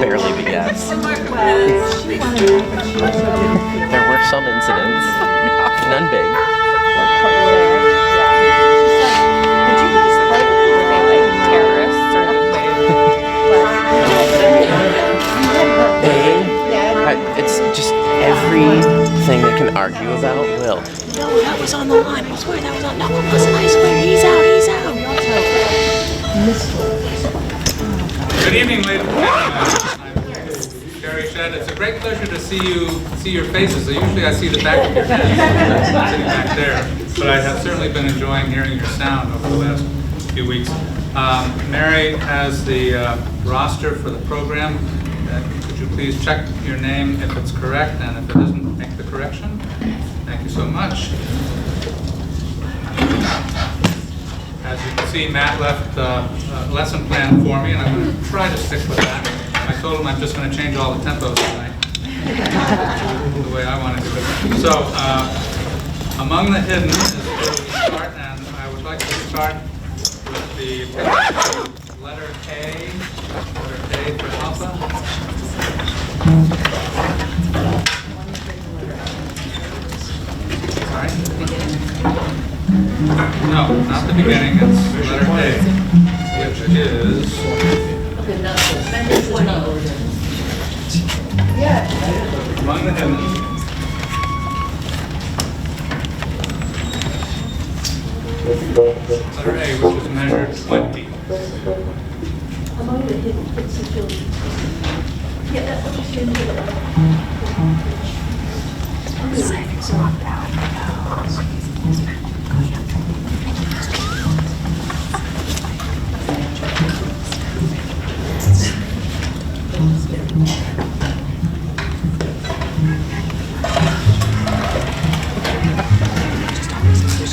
barely began. There were some incidents, none big. It's just everything that can argue about Will. No, that was on the line. I swear that was on. No, it wasn't. I swear. He's out. He's out. Good evening, ladies and gentlemen. I'm Gary Shedd. It's a great pleasure to see your faces. So usually I see the back of your heads sitting back there, but I have certainly been enjoying hearing your sound over the last few weeks. Mary has the roster for the program. Could you please check your name if it's correct, and if it isn't, make the correction. Thank you so much. As you can see, Matt left a lesson plan for me, and I'm going to try to stick with that. I told him I'm just going to change all the tempos tonight, the way I want to do it. So, among the hidden is where we start, and I would like to start with the letter A for Alpha. Sorry? No, not the beginning, it's letter A, which is among the hidden. Letter A, which is measure 20. Among the hidden, it's the children. Yeah, that's what you should do.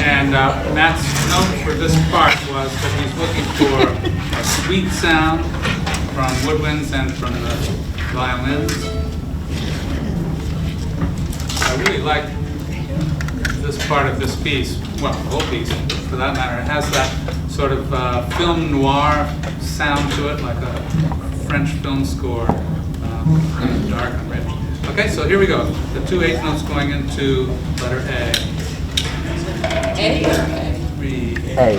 And Matt's note for this part was that he's looking for a sweet sound from woodwinds and from the violins. I really like this part of this piece, well, the whole piece for that matter. It has that sort of film noir sound to it, like a French film score, kind of dark and rich. Okay, so here we go. The 2 8 notes going into letter A. A or A? Read. A.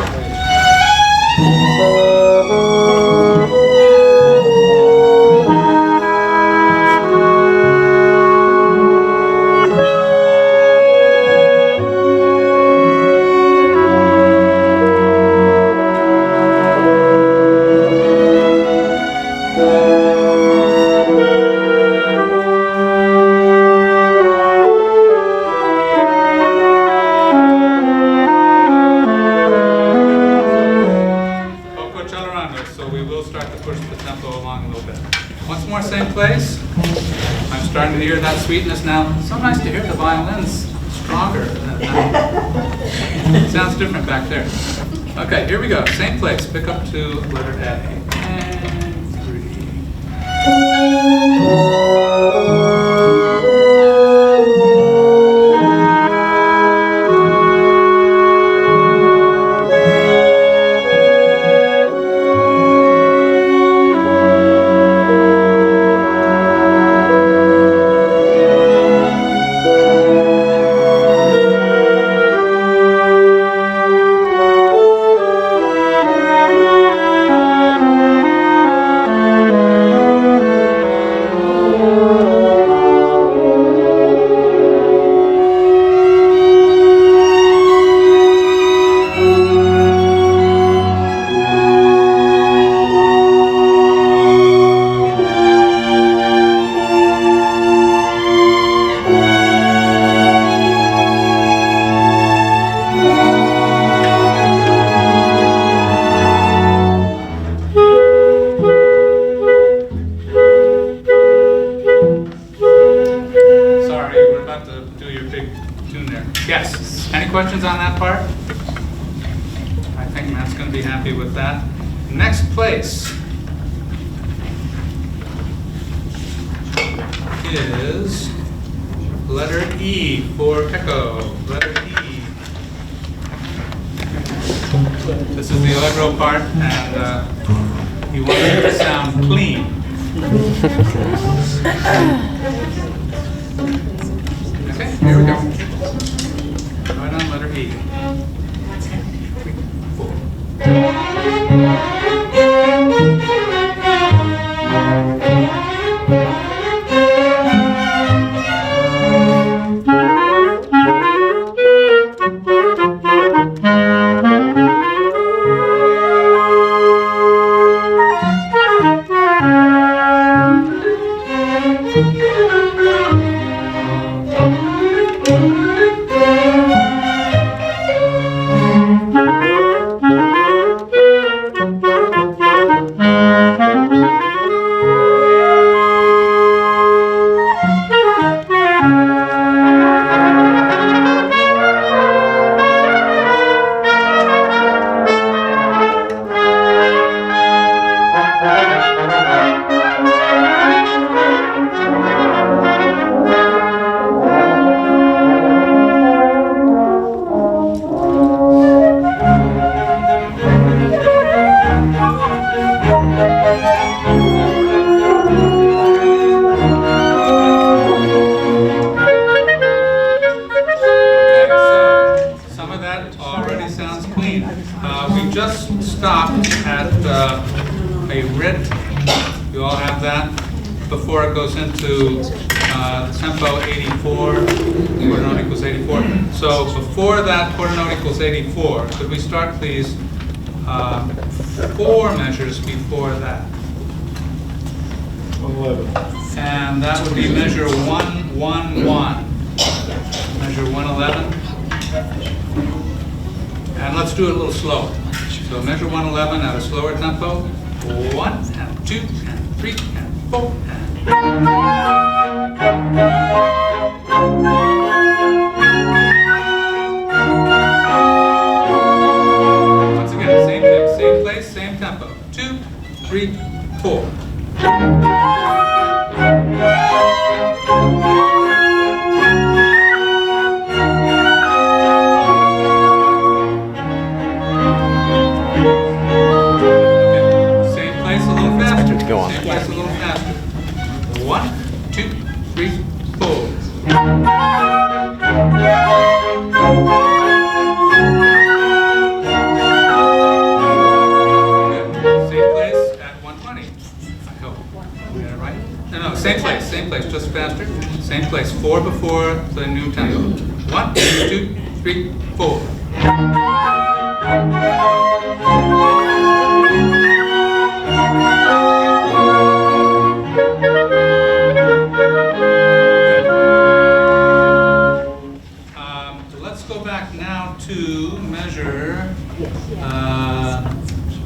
Starting to hear that sweetness now. So nice to hear the violins stronger. Sounds different back there. Okay, here we go. Same place. Pick up to letter A. And 'Clean. Okay, here we go. Right on letter E. We just stopped at a red, you all have that, before it goes into tempo 84, quarter note equals 84. So before that quarter note equals 84, could we start please 4 measures before that? 11. And that would be measure 111. Measure 111. And let's do it a little slower. So measure 111 at a slower tempo. 1 and 2 and 3 and 4 and. Once again, same thing, same place, same tempo. 2, 3, 4. Go on. Same place, a little faster. 1, 2, 3, 4. Good. Same place at 120. I hope. Did I get it right? No, same place, just faster. Same place, 4 before the new tempo. 1, 2, 3, 4. Let's go back now to measure,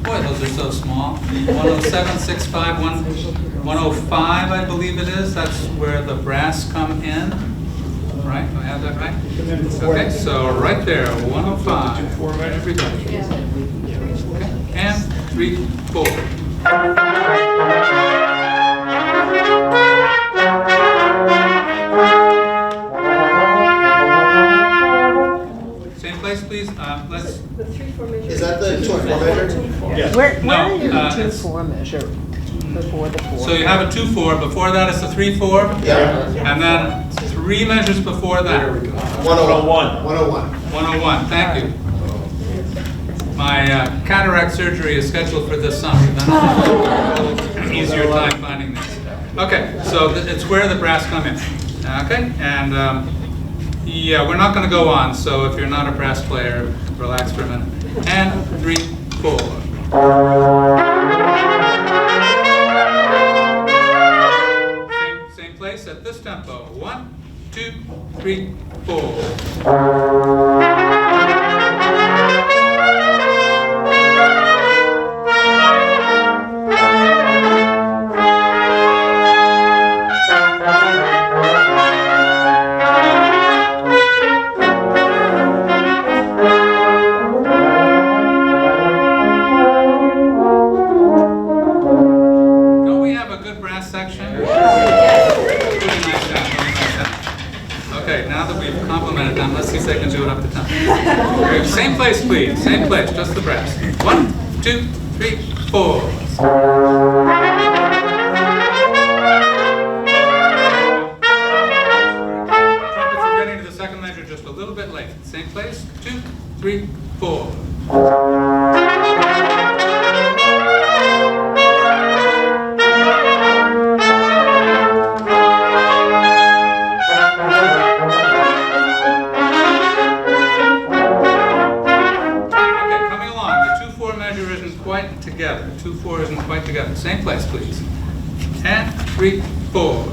boy, those are so small. 107, 65, 105, I believe it is. That's where the brass come in. Right? Do I have that right? Okay, so right there, 105. Everybody. Okay. And 3, 4. Same place, please. Let's. Is that the 2-4 measure? Yes. Where No, is the it's- 2-4 measure before the 4? So you have a 2-4. Before that is the 3-4. Yeah. And then 3 measures before that. 101. 101. 101. Thank you. My cataract surgery is scheduled for this summer. Then I'll have an easier time finding this. Okay, so it's where the brass come in. Okay, and yeah, we're not going to go on. So if you're not a brass player, relax for a minute. And 3, 4. Same place at this tempo. 1, 2, 3, 4. Don't we have a good brass section? Really nice job, really nice job. Okay, now that we've complimented them, let's see if they can do it up to tempo. Okay, same place, please. Same place, just the brass. 1, 2, 3, 4. together. Same place, please. And 3, 4.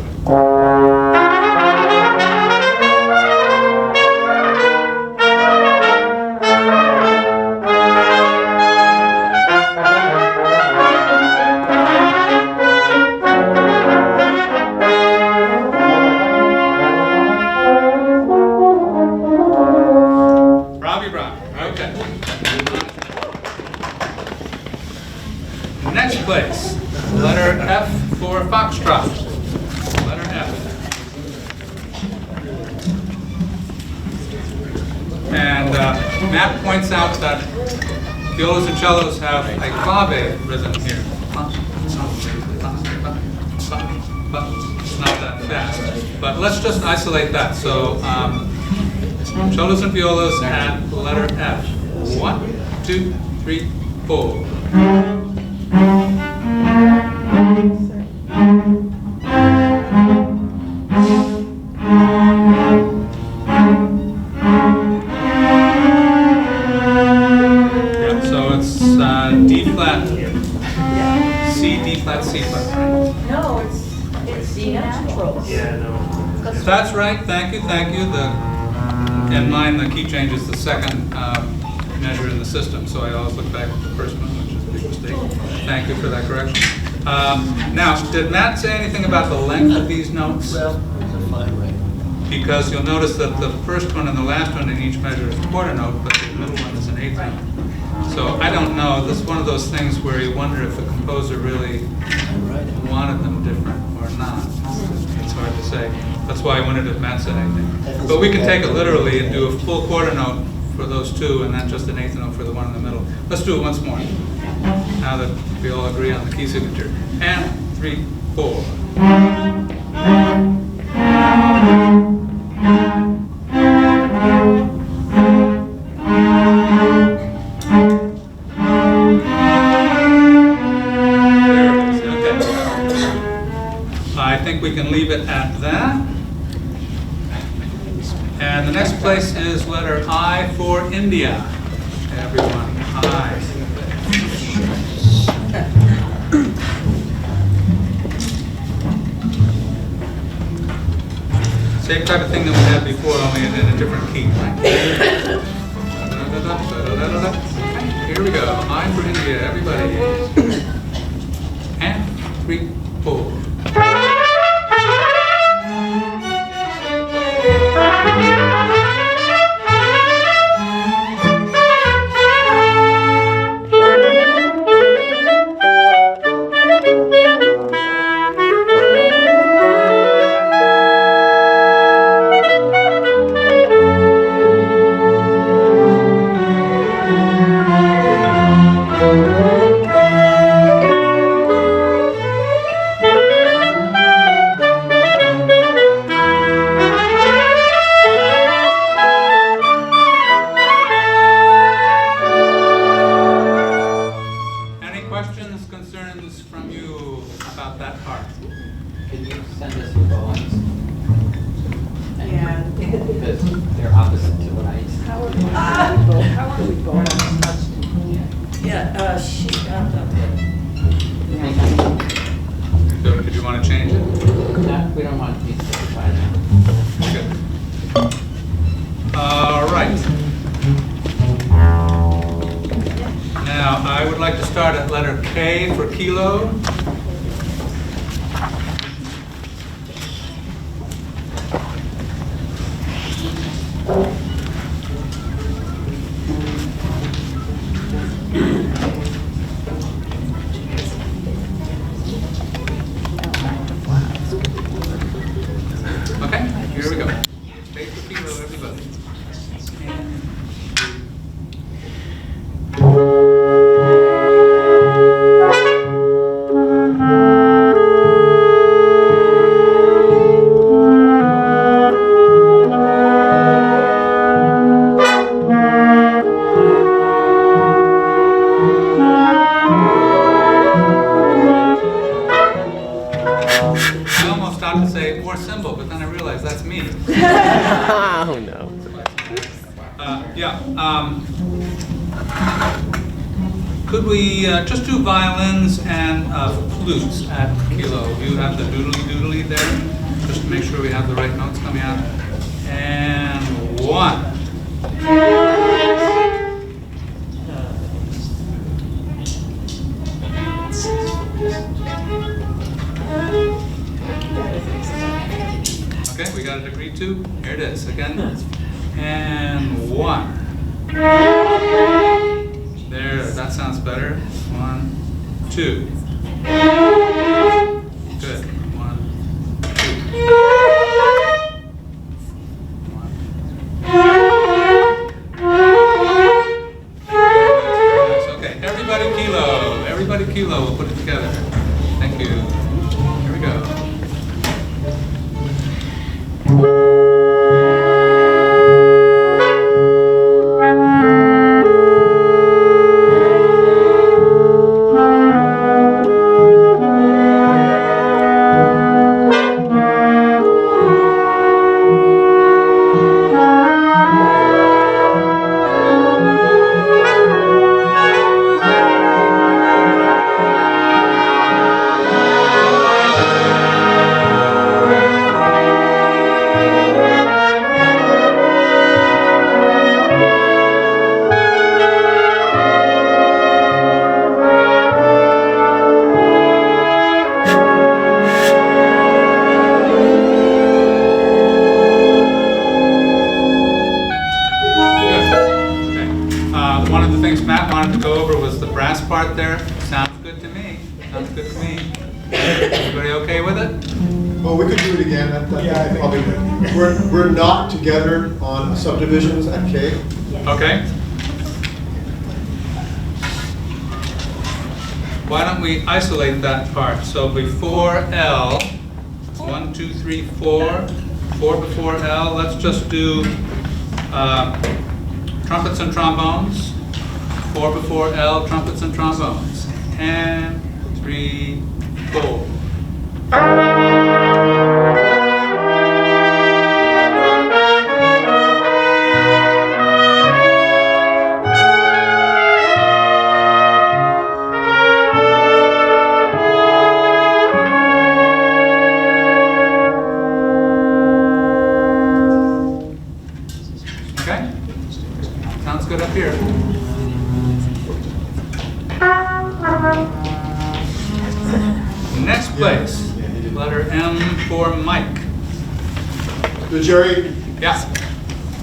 Next place, letter F for Foxtrot. Letter F. And Matt points out that violas and cellos have a clave rhythm here. It's not that fast, but let's just isolate that. So cellos and violas at the letter F. 1, 2, 3, 4. D flat, C, D flat, C flat, right? No, it's D natural. Yeah, no. That's right, thank you. In mine, the key change is the second measure in the system, so I always look back at the first one, which is a big mistake. Thank you for that correction. Now, did Matt say anything about the length of these notes? Well, those are fine, right? Because you'll notice that the first one and the last one in each measure is a quarter note, but the middle one is an eighth note. So I don't know, this is one of those things where you wonder if the composer really wanted them different or not. It's hard to say. That's why I wondered if Matt said anything. But we can take it literally and do a full quarter note for those two and then just an eighth note for the one in the middle. Let's do it once more, now that we all agree on the key signature. And 3, 4. I think we can leave it at that. And the next place is letter I for India. Everyone, I. Same type of thing that we had before, only in a different key. Here we go. I for India, everybody. And 3, 4. Did you want to change it? No, we don't want these certified now. Okay. All right. Now, I would like to start at letter K for kilo. Okay, here we go. Take the kilo, everybody. I almost stopped to say more symbol, but then I realized that's me. Oh no. Could we just do violins and flutes at kilo? You have the doodly there, just to make sure we have the right notes coming out. And 1. Okay, we got a degree 2. Here it is again. And 1. There, that sounds better. 1, 2. Good. 1, 2. 1. Okay, everybody kilo. Everybody kilo. We'll put it together. Thank you. Here we go. One of the things Matt wanted to go over was the brass part there. Sounds good to me. Sounds good to me. Everybody okay with it? Well, we could do it again. I think probably we're not together on subdivisions at K. Okay. Why don't we isolate that part? So before L, 1, 2, 3, 4, 4 before L. Let's just do trumpets and trombones. 4 before L, trumpets and trombones. And 3, 4. Okay? Sounds good up here. Next place, letter M for Mike. So Jerry, Yeah.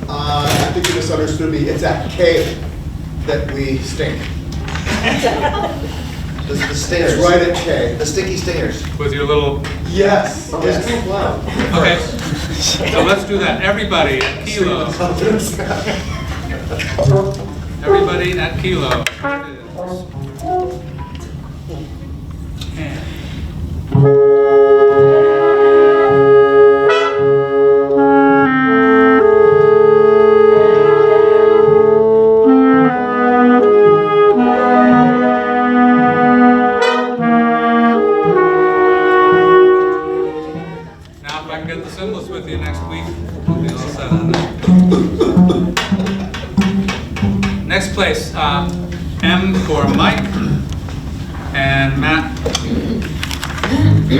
I think you misunderstood me. It's at K that we stink. The stingers. It's right at K. The sticky stingers. With your little. Yes. It's too loud. Okay. So let's do that. Everybody at kilo. Everybody at kilo. And now if I can get the cymbals with you next week, we'll be all set on that. Next place, M for Mike, and Matt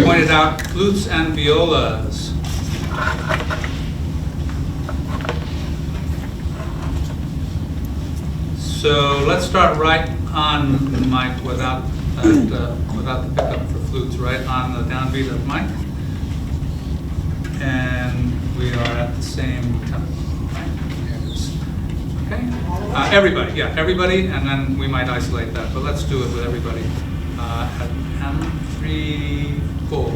pointed out flutes and violas. So let's start right on Mike without the pickup for flutes, right on the downbeat of Mike. And we are at the same tempo. Okay. Everybody, yeah, everybody, and then we might isolate that, but let's do it with everybody. At M, 3, 4.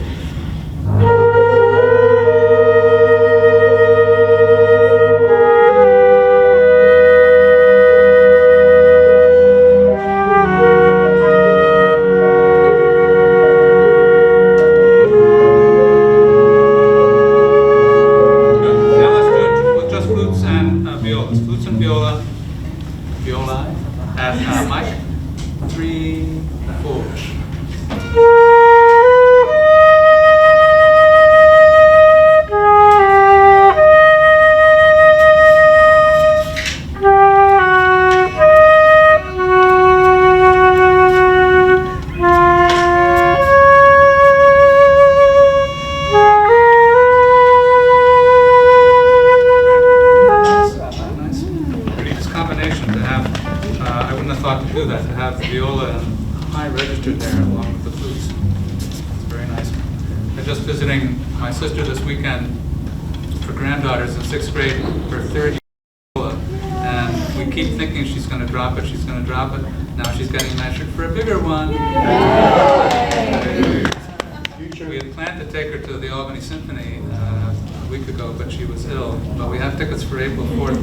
At Mike, 3, 4. I'm just visiting my sister this weekend. Her granddaughter's in 6th grade, her third year, and we keep thinking she's going to drop it, she's going to drop it. Now she's getting measured for a bigger one. We had planned to take her to the Albany Symphony a week ago, but she was ill. But we have tickets for April 4th,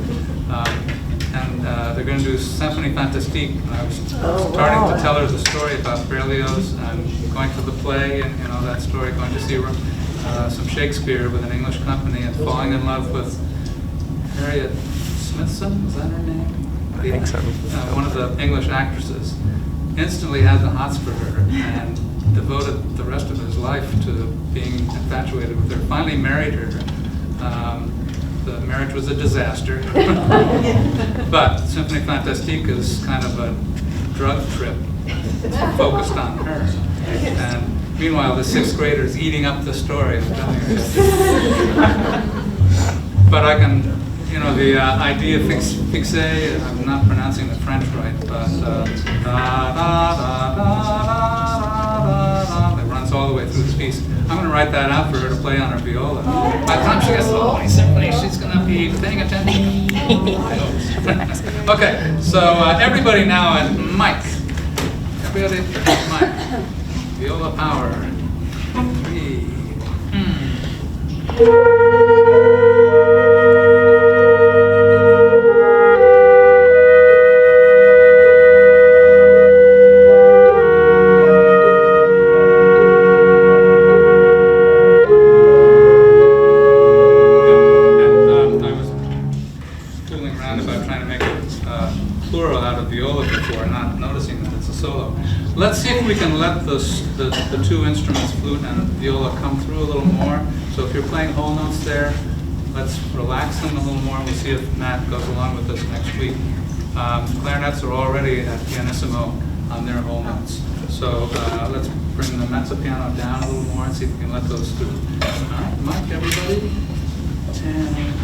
and they're going to do Symphony Fantastique. And I was starting to tell her the story about Berlioz and going to the play, and that story, going to see some Shakespeare with an English company, and falling in love with Harriet Smithson, was that her name? I think so. One of the English actresses. Instantly had the hots for her and devoted the rest of his life to being infatuated with her. Finally married her. The marriage was a disaster. But Symphony Fantastique is kind of a drug trip focused on her. And meanwhile, the 6th grader is eating up the story. I'm telling you. But I can, the idea fixe, I'm not pronouncing the French right, but it runs all the way through the piece. I'm going to write that out for her to play on her viola. By the time she gets to the Albany Symphony, she's going to be paying attention. Okay, so everybody now at Mike. Everybody at Mike. Viola power. 3. Let's see if we can let the two instruments, flute and viola, come through a little more. So if you're playing whole notes there, let's relax them a little more. We'll see if Matt goes along with us next week. Clarinets are already at pianissimo on their whole notes. So let's bring the mezzo piano down a little more and see if we can let those through. All right, Mike, everybody. 10.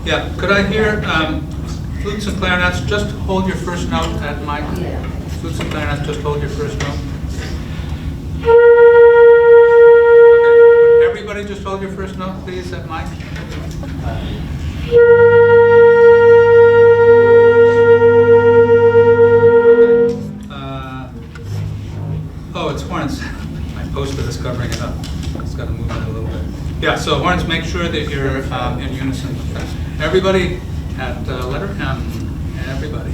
Yeah, could I hear flutes and clarinets, just hold your first note at Mike. Flutes and clarinets, just hold your first note. Okay, would everybody just hold your first note, please, at Mike. Oh, it's horns. My poster is covering it up. It's got to move it a little bit. Yeah, so horns, make sure that you're in unison with that. Everybody at letter M. Everybody.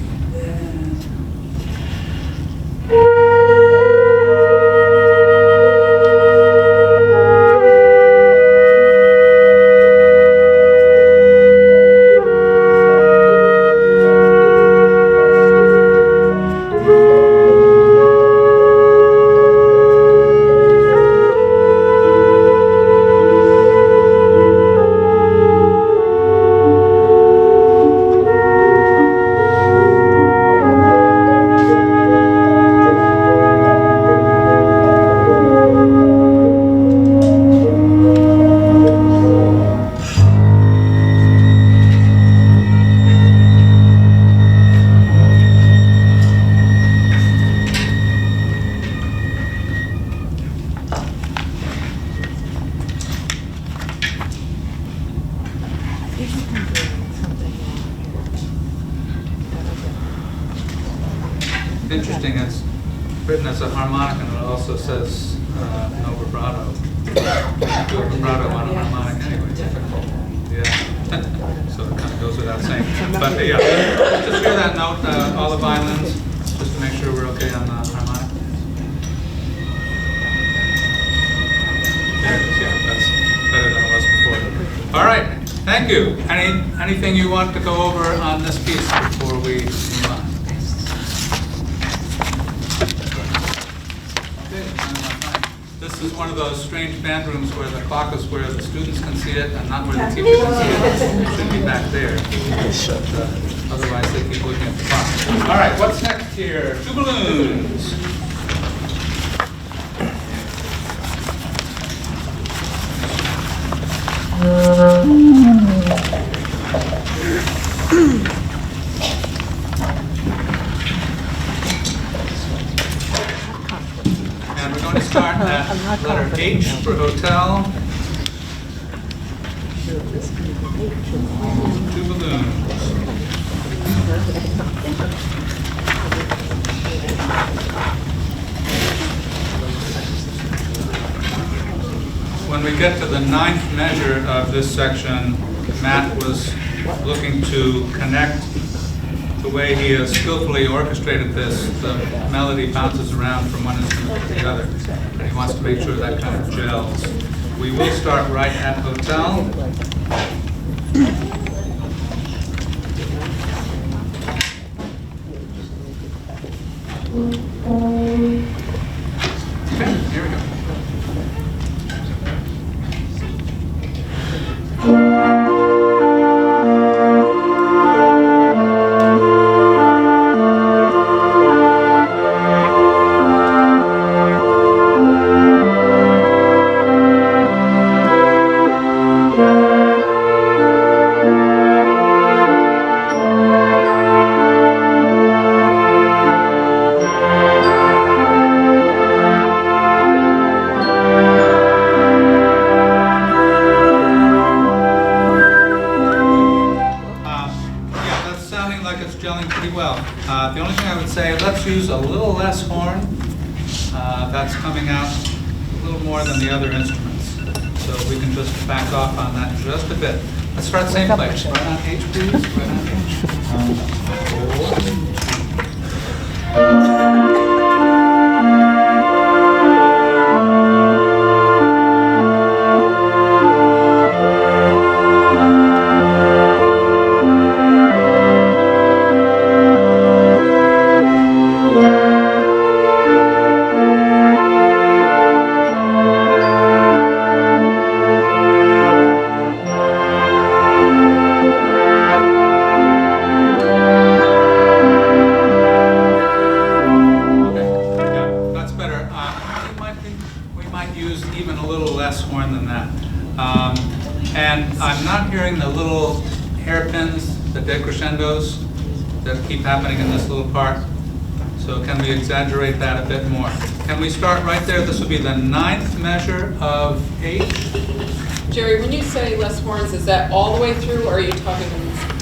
Interesting, it's written as a harmonic and it also says no vibrato. Do a vibrato on a harmonic anyway. Yeah. So it kind of goes without saying. But yeah, just hear that note, all the violins, just to make sure we're okay on the harmonic. There it is, yeah, that's better than it was before. All right, thank you. Anything you want to go over on this piece before we move on? This is one of those strange band rooms where the clock is where the students can see it and not where the teacher can see it. It should be back there. But, otherwise, they keep looking at the clock. All right, what's next? here, 2 balloons. And we're going to start at letter H for hotel. 2 balloons. When we get to the 9th measure of this section, Matt was looking to connect the way he has skillfully orchestrated this. The melody bounces around from one instrument to the other, and he wants to make sure that kind of gels. We will start right at hotel. Okay, here we go. The only thing I would say, let's use a little less horn. That's coming out a little more than the other instruments. So we can just back off on that just a bit. Let's start same place. Right on H, please. Right on H. And I'm not hearing the little hairpins, the decrescendos that keep happening in this little part. So can we exaggerate that a bit more? Can we start right there? This will be the 9th measure of H. Jerry, when you say less horns, is that all the way through, or are you talking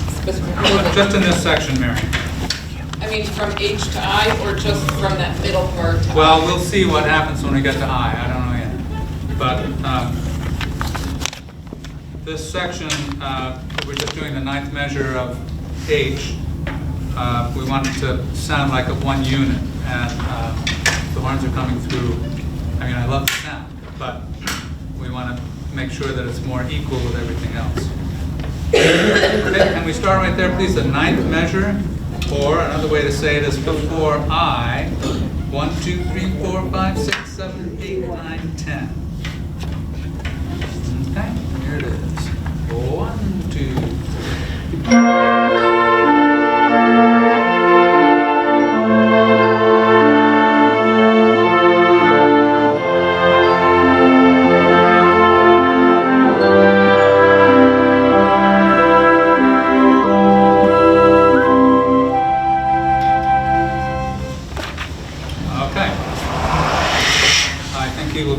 specifically? Just in this section, Mary. I mean, from H to I, or just from that middle part to I? Well, we'll see what happens when we get to I. I don't know yet. But this section, we're just doing the 9th measure of H. We want it to sound like a one unit, and the horns are coming through. I mean, I love the sound, but we want to make sure that it's more equal with everything else. Okay, can we start right there, please? The 9th measure, or another way to say it is before I. 1, 2, 3, 4, 5, 6, 7, 8, 9, 10. Okay, here it is. 1, 2, 3.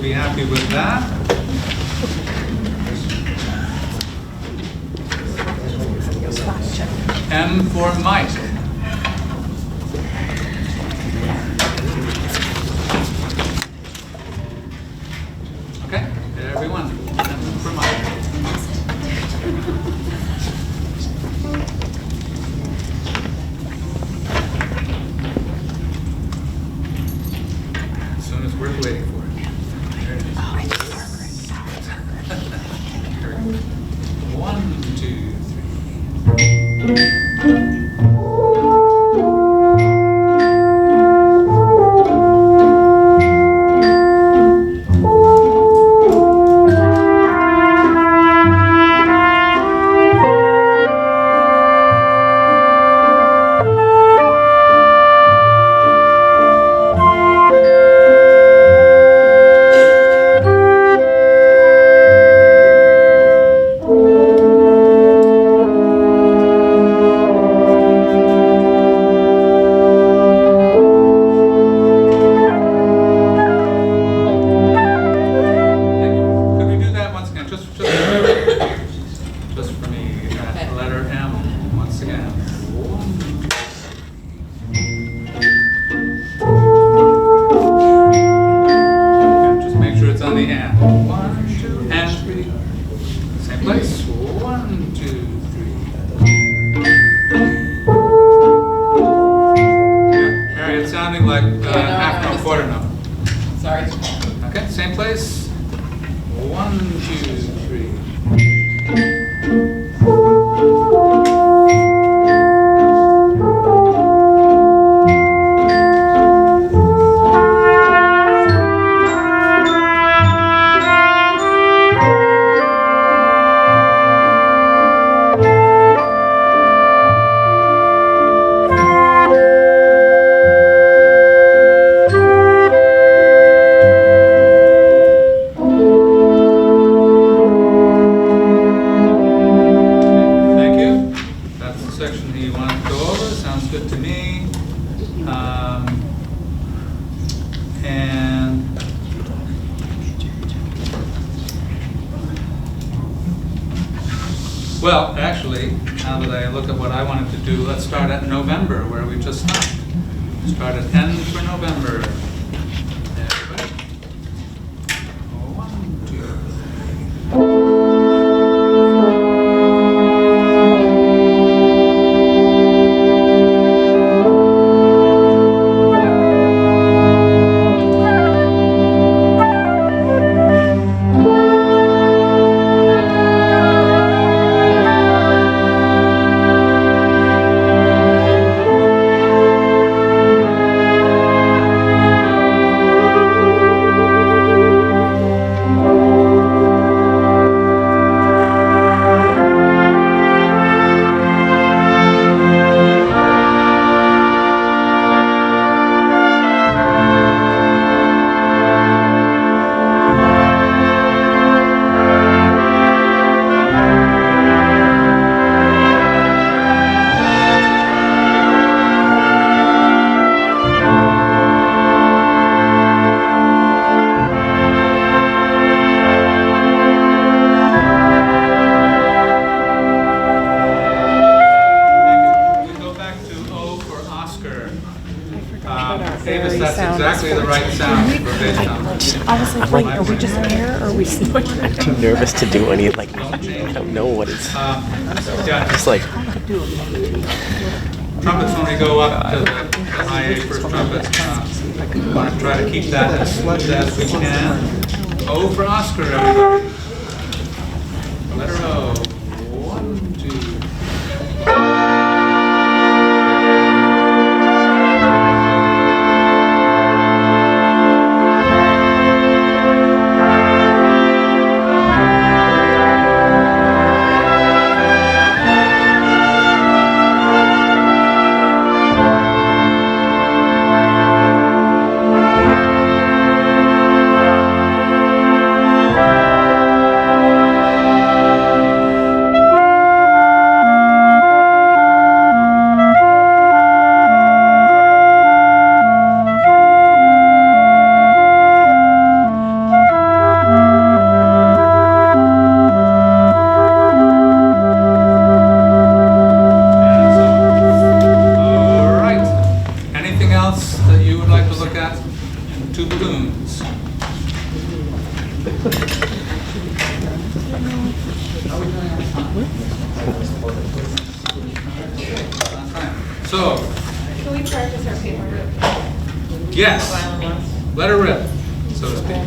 Be happy with that. M for Mike. Okay, everyone. M for Mike. As soon as we're waiting for it. 1, 2, 3. And well, actually, now that I look at what I wanted to do, let's start at November, where we just stopped. Start at N for November. Everybody. 1, 2. Davis, that's exactly the right sound for bass drum. I was like, wait, are we just here or are we snoring? I'm too nervous to do any, like, I don't know what it's, Yeah, just like, trumpets, when we go up to the high A first trumpet, want to try to keep that as smooth as we can. O for Oscar, everybody. Letter O. 1, 2. Two balloons. So, Can we practice our paper rip? yes, let her rip, so to speak.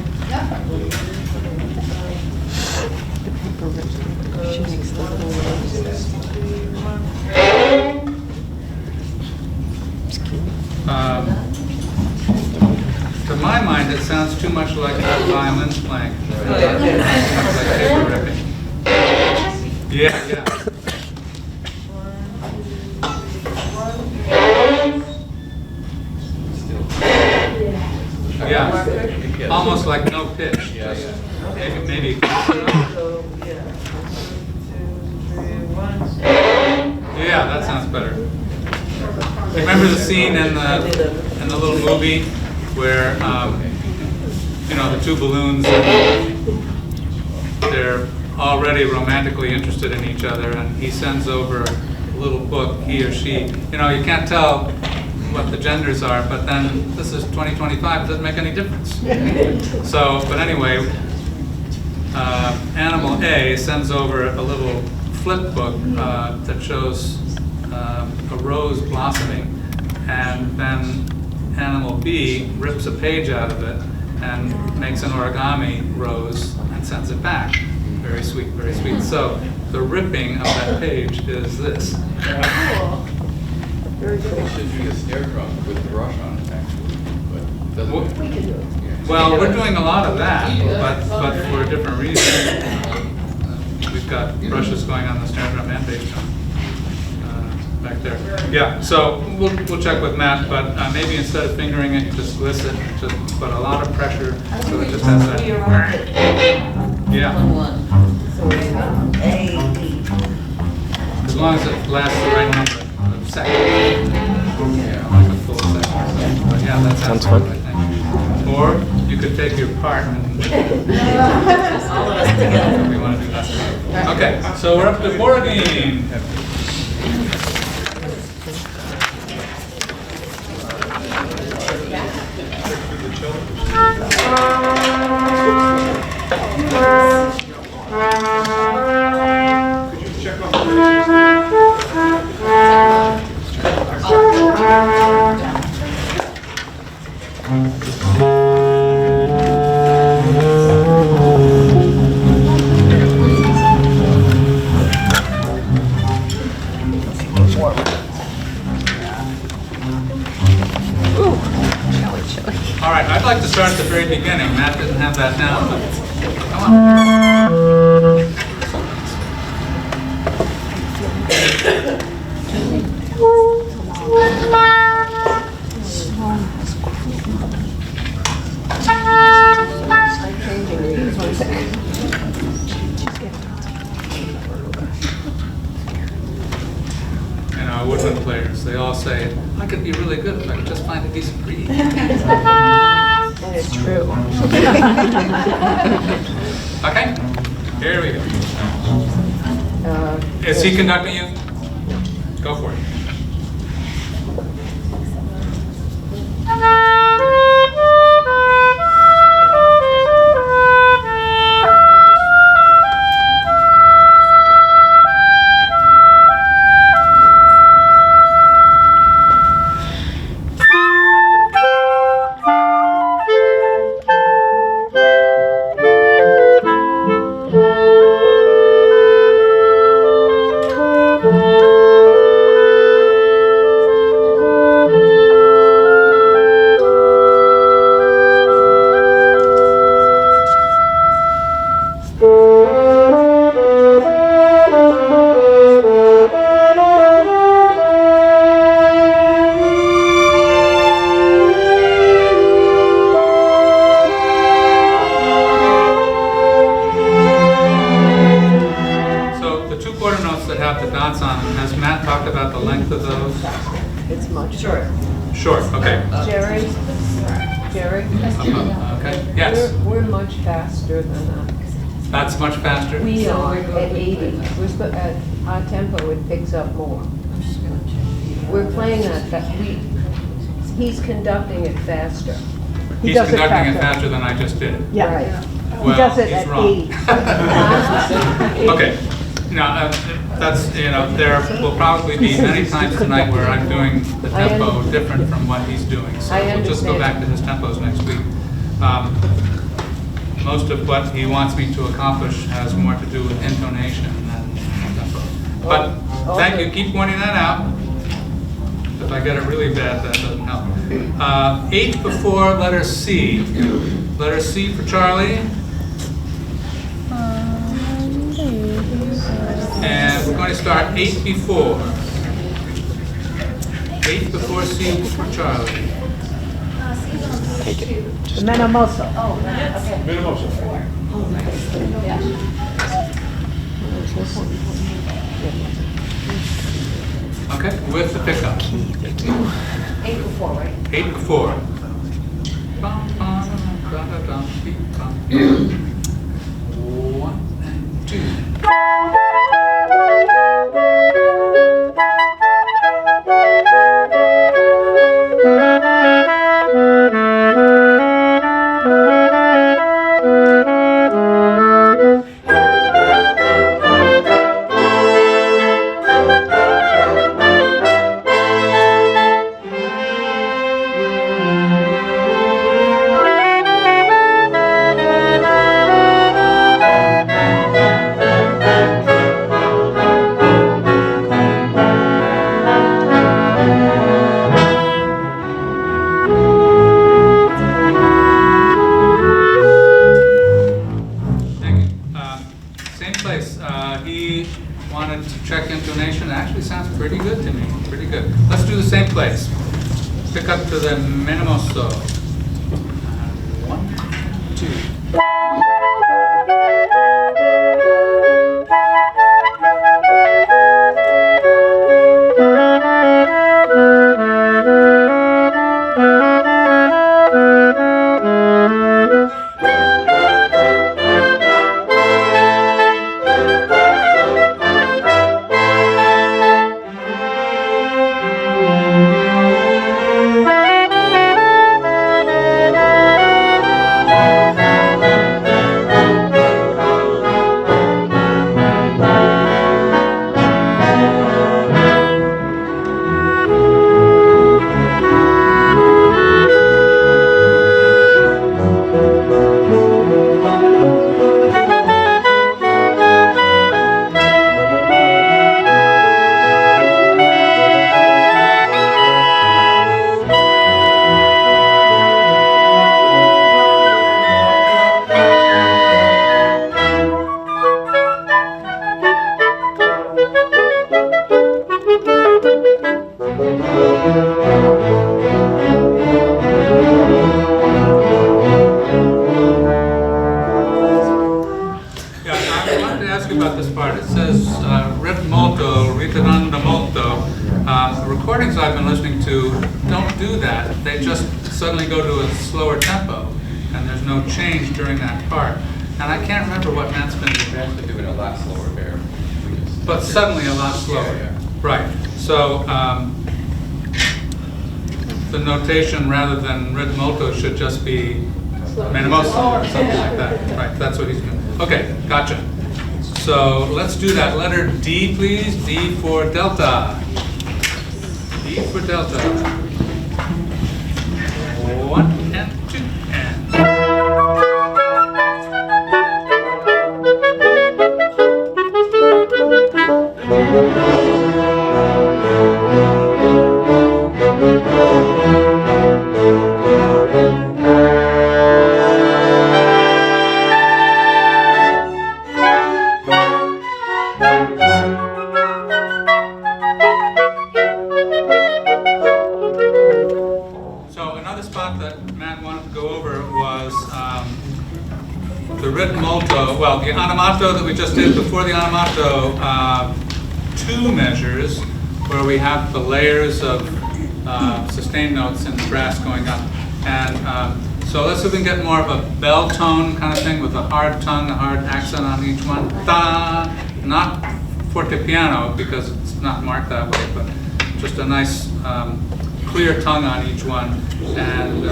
To my mind, it sounds too much like violins playing. Like paper ripping. Yeah. Yeah, almost like no pitch. Just maybe. Yeah, that sounds better. Remember the scene in the little movie where you know, the two balloons, they're already romantically interested in each other, and he sends over a little book, he or she. You know, you can't tell what the genders are, but then this is 2025, it doesn't make any difference. So, but anyway, Animal A sends over a little flip book that shows a rose blossoming, and then Animal B rips a page out of it and makes an origami rose and sends it back. Very sweet, very sweet. So the ripping of that page is this. We should do the snare drum with the brush on it, actually. But it doesn't. Well, we're doing a lot of that, but for a different reason. We've got brushes going on the snare drum and bass drum back there. Yeah, so we'll check with Matt, but maybe instead of fingering it, just listen, just put a lot of pressure so it just has that. Yeah. As long as it lasts the right number of seconds. Yeah, like a full second. Yeah, that sounds Sounds fun, I think. Or you could take your part and... If you want to do that. Okay, so we're up to Borodin. All right, I'd like to start at the very beginning. Matt didn't have that down, but come on. You know, woodwind players, they all say, I could be really good if I could just find a decent reed. That is true. Okay, here we go. Is he conducting you? Go for it. It's much short. Short, okay. Jerry, Okay, yes. we're much faster than that. That's much faster. We are at 80. At our tempo, it picks up more. We're playing he's conducting it faster. He's does it conducting it faster. faster than I just did. Yeah. Right. Well, does it he's at wrong. 80. Okay. Now, that's, there will probably be many times tonight where I'm doing the tempo different from what he's doing. So we'll just go back to his tempos next week. Most of what he wants me to accomplish has more to do with intonation than tempo. But thank you, keep pointing that out. If I get it really bad, that doesn't help. 8 before letter C. Letter C for Charlie. And we're going to start 8 before. 8 before C for Charlie. The Menamoso. Okay, with the pickup. 8 before, right? 8 before. 1 and 2. He wanted to check intonation. It actually sounds pretty good to me. Pretty good. Let's do the same place. Pick up to the Menamoso. 1, 2. they just suddenly go to a slower tempo, and there's no change during that part. And I can't remember what Matt's been We're doing. actually doing a lot slower there. But suddenly a lot slower. Yeah. Right. So the notation rather than rit molto should just be minimoso or something like that. Right. That's what he's doing. Okay. Gotcha. So let's do that. Letter D, please. D for delta. D for delta. 1 and 2 and. So another spot that Matt wanted to go over was the rit molto. Well, the animato that we just did before the animato, 2 measures where we have the layers of sustained notes in the brass going up. And so let's see if we can get more of a bell tone kind of thing with a hard tongue, a hard accent on each one. Ta, not fortepiano because it's not marked that way, but just a nice clear tongue on each one and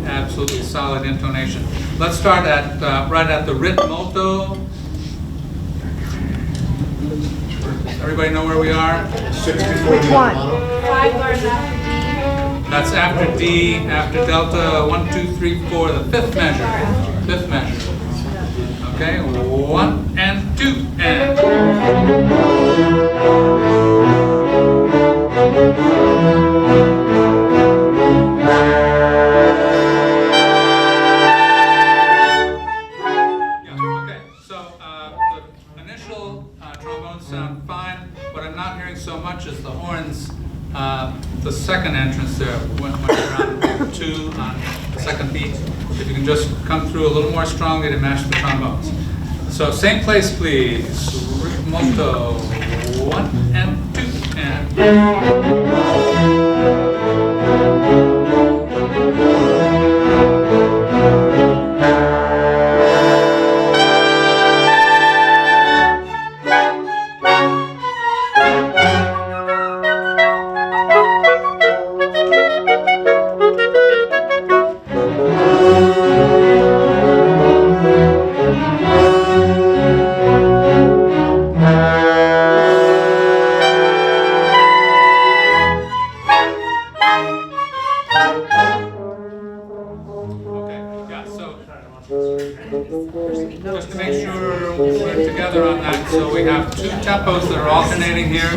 absolutely solid intonation. Let's start at right at the rit molto. Everybody know where we are? 6 before the one? animato. 5 bars after That's after D, after delta, 1, 2, 3, 4, the 5th measure. 5th measure. Okay, 1 and 2 and. Yeah, okay, so the initial trombones sound fine. What I'm not hearing so much is the horns. The second entrance there, when you're on 2 on the second beat, if you can just come through a little more strongly to match the trombones. So same place, please. Rit molto, 1 and 2 and. Okay, yeah, so just to make sure we're together on that, so we have 2 tempos that are alternating here.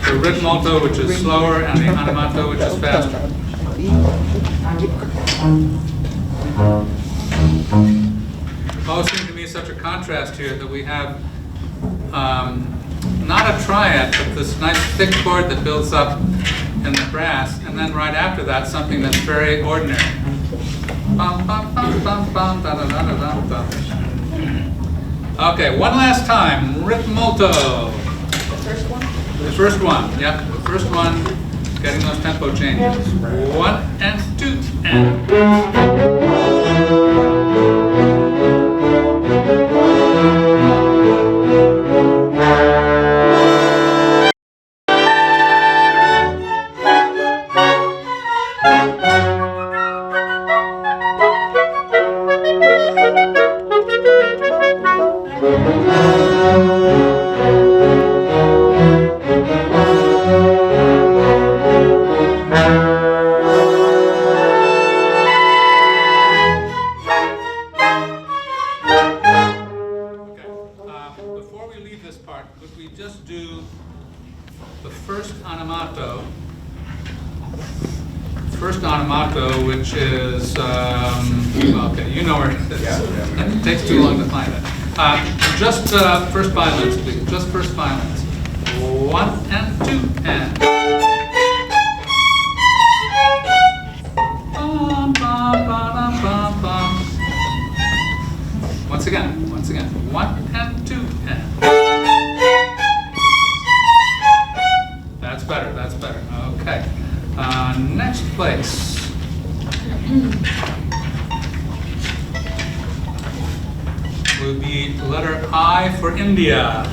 The rit molto, which is slower, and the animato, which is faster. It always seems to me such a contrast here that we have not a triad, but this nice thick chord that builds up in the brass, and then right after that, something that's very ordinary. Bum, bum, bum, bum, bum, da, da, da, da, da, da. Okay, one last time. Rit molto. The first one? The first one, yep. The first one, getting those tempo changes. 1 and 2 and. Before we leave this part, could we just do the first animato? First animato, which is, okay, you know where it is. It takes too long to find it. Just first violins, please. Just first violins. 1 and 2 and. Bum, bum, ba-dum, bum, bum. Once again. 1 and 2 and. That's better. Okay. Next place. will be letter I for India.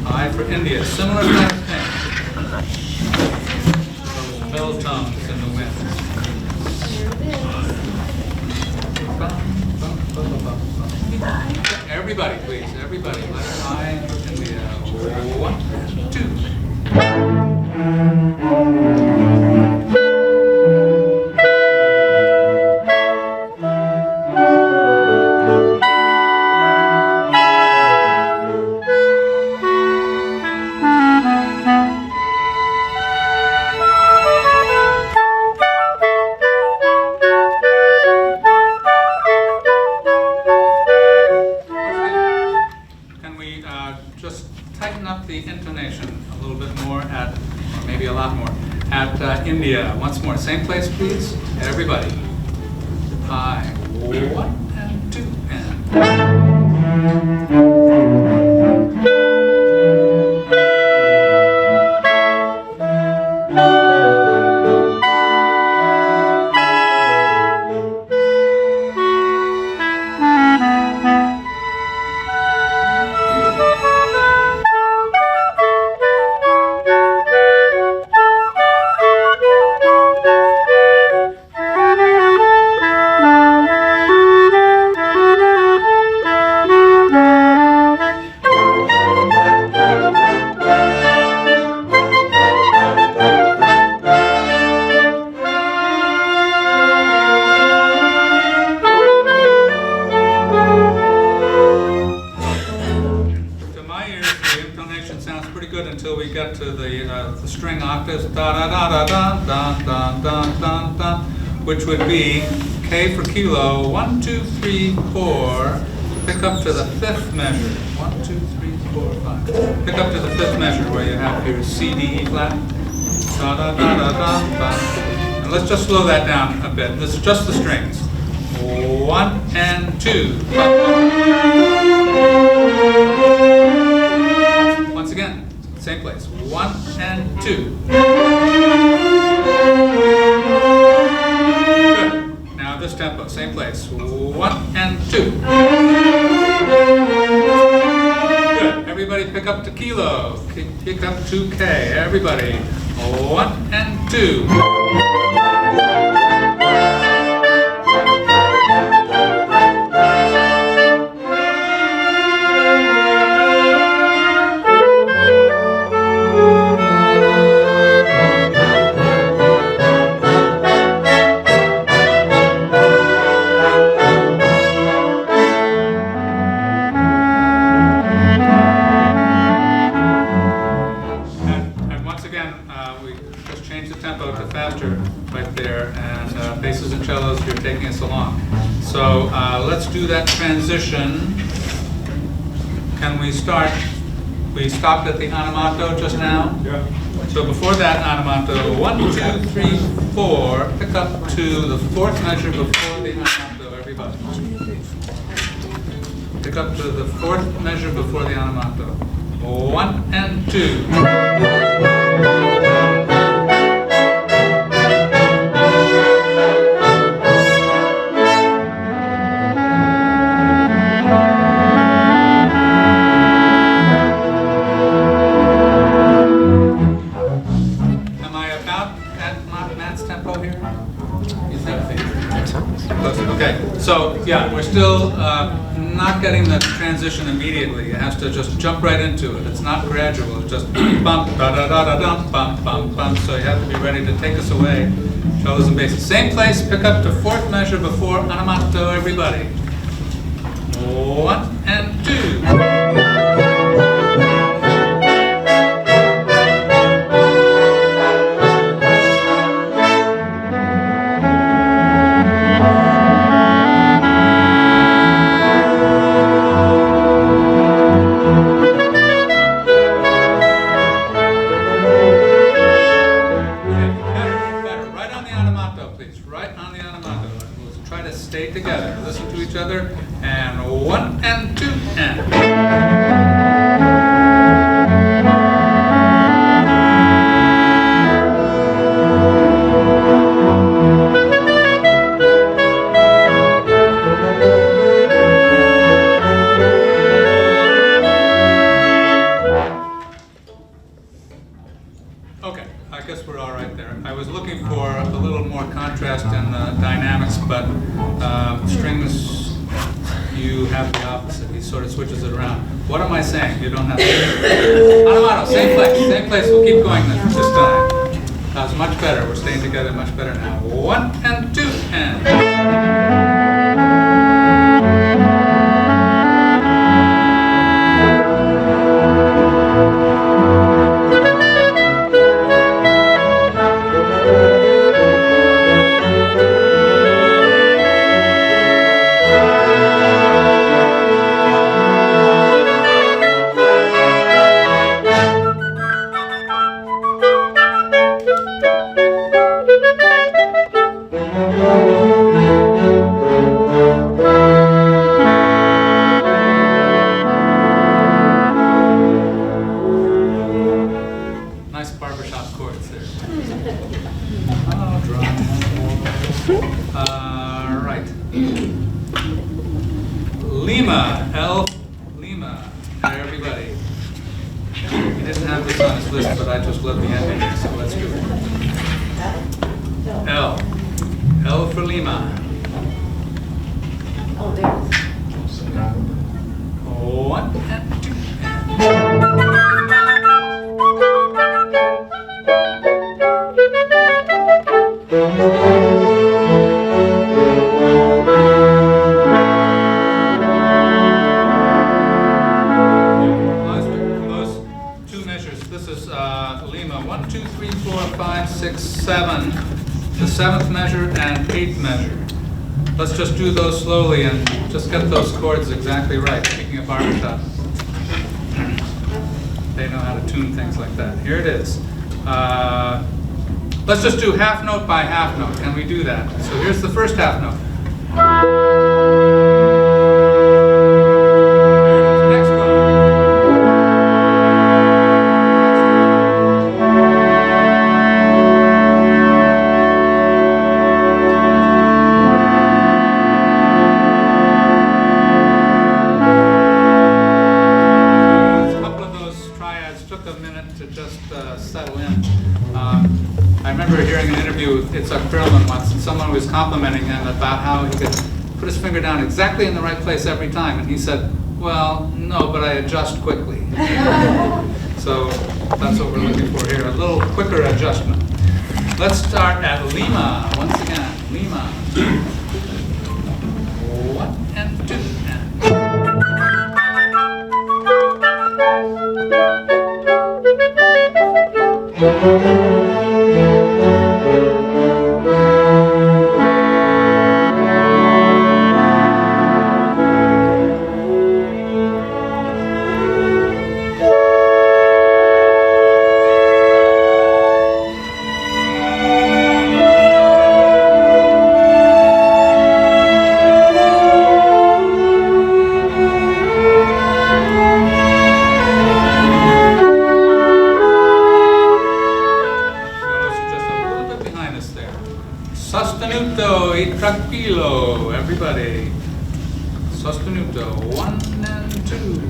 I for India. Similar kind of thing. Those bell tones in the wind. Everybody, please. Everybody. Letter I for India. 1, 2. Can we just tighten up the intonation a little bit more at, or maybe a lot more, at India? Once more. Same place, please. Everybody. I. 1 and 2 and. To my ears, the intonation sounds pretty good until we get to the string octaves, da da da da da da da da da, which would be K for kilo, 1, 2, 3, 4. Pick up to the fifth measure, 1, 2, 3, 4, 5. Pick up to the fifth measure where you have your C, D, E flat, da da da da da da. And let's just slow that down a bit. This is just the strings. 1 and 2. Once again, same place. 1 and 2. Good. Now this tempo, same place. 1 and 2. Good. Everybody pick up to kilo. Pick up to K. Everybody. 1 and 2. And once again, we just changed the tempo to faster right there, and basses and cellos, you're taking us along. So let's do that transition. Can we start? We stopped at the animato just now. Yeah. So before that animato, 1, 2, 3, 4, pick up to the fourth measure before the animato, everybody. Pick up to the fourth measure before the animato. 1 and 2. Am I about at Matt's tempo here? You think? Close. Okay, so yeah, we're still not getting the transition immediately. It has to just jump right into it. It's not gradual. It's just bump, da da da da dum, bump, bump, bump. So you have to be ready to take us away. Cellos and basses. Same place. Pick up to fourth measure before animato. Everybody. 1 and 2. Better. Right on the animato, please. Right on the animato. Let's try to stay together. Listen to each other. And 1 and 2 and. all right there. I was looking for a little more contrast in the dynamics, but strings, you have the opposite. He sort of switches it around. What am I saying? You don't have to. Automano, same place. We'll keep going this time. That's much better. We're staying together much better now. 1 and 2 and. Nice barbershop chords there. Oh, drum. Right. Lima, L. Lima. Hi, everybody. He didn't have this on his list, but I just love the ending, so let's do it. L. L for Lima. Oh, there. 1 and 2 and. Those two measures. This is Lima. 1, 2, 3, 4, 5, 6, 7. The 7th measure and 8th measure. Let's just do those slowly and just get those chords exactly right. Speaking of barbershop, they know how to tune things like that. Here it is. Let's just do half note by half note. Can we do that? So here's the first half note. Next one. A couple of those triads took a minute to just settle in. I remember hearing an interview with Itzhak Perlman once, and someone was complimenting him about how he could put his finger down exactly in the right place every time, and he said, well, no, but I adjust quickly. So that's what we're looking for here, a little quicker adjustment. Let's start at Lima, once again, Lima. 1 and 2 and. Sostenuto e tranquillo, everybody. Sostenuto, 1 and 2.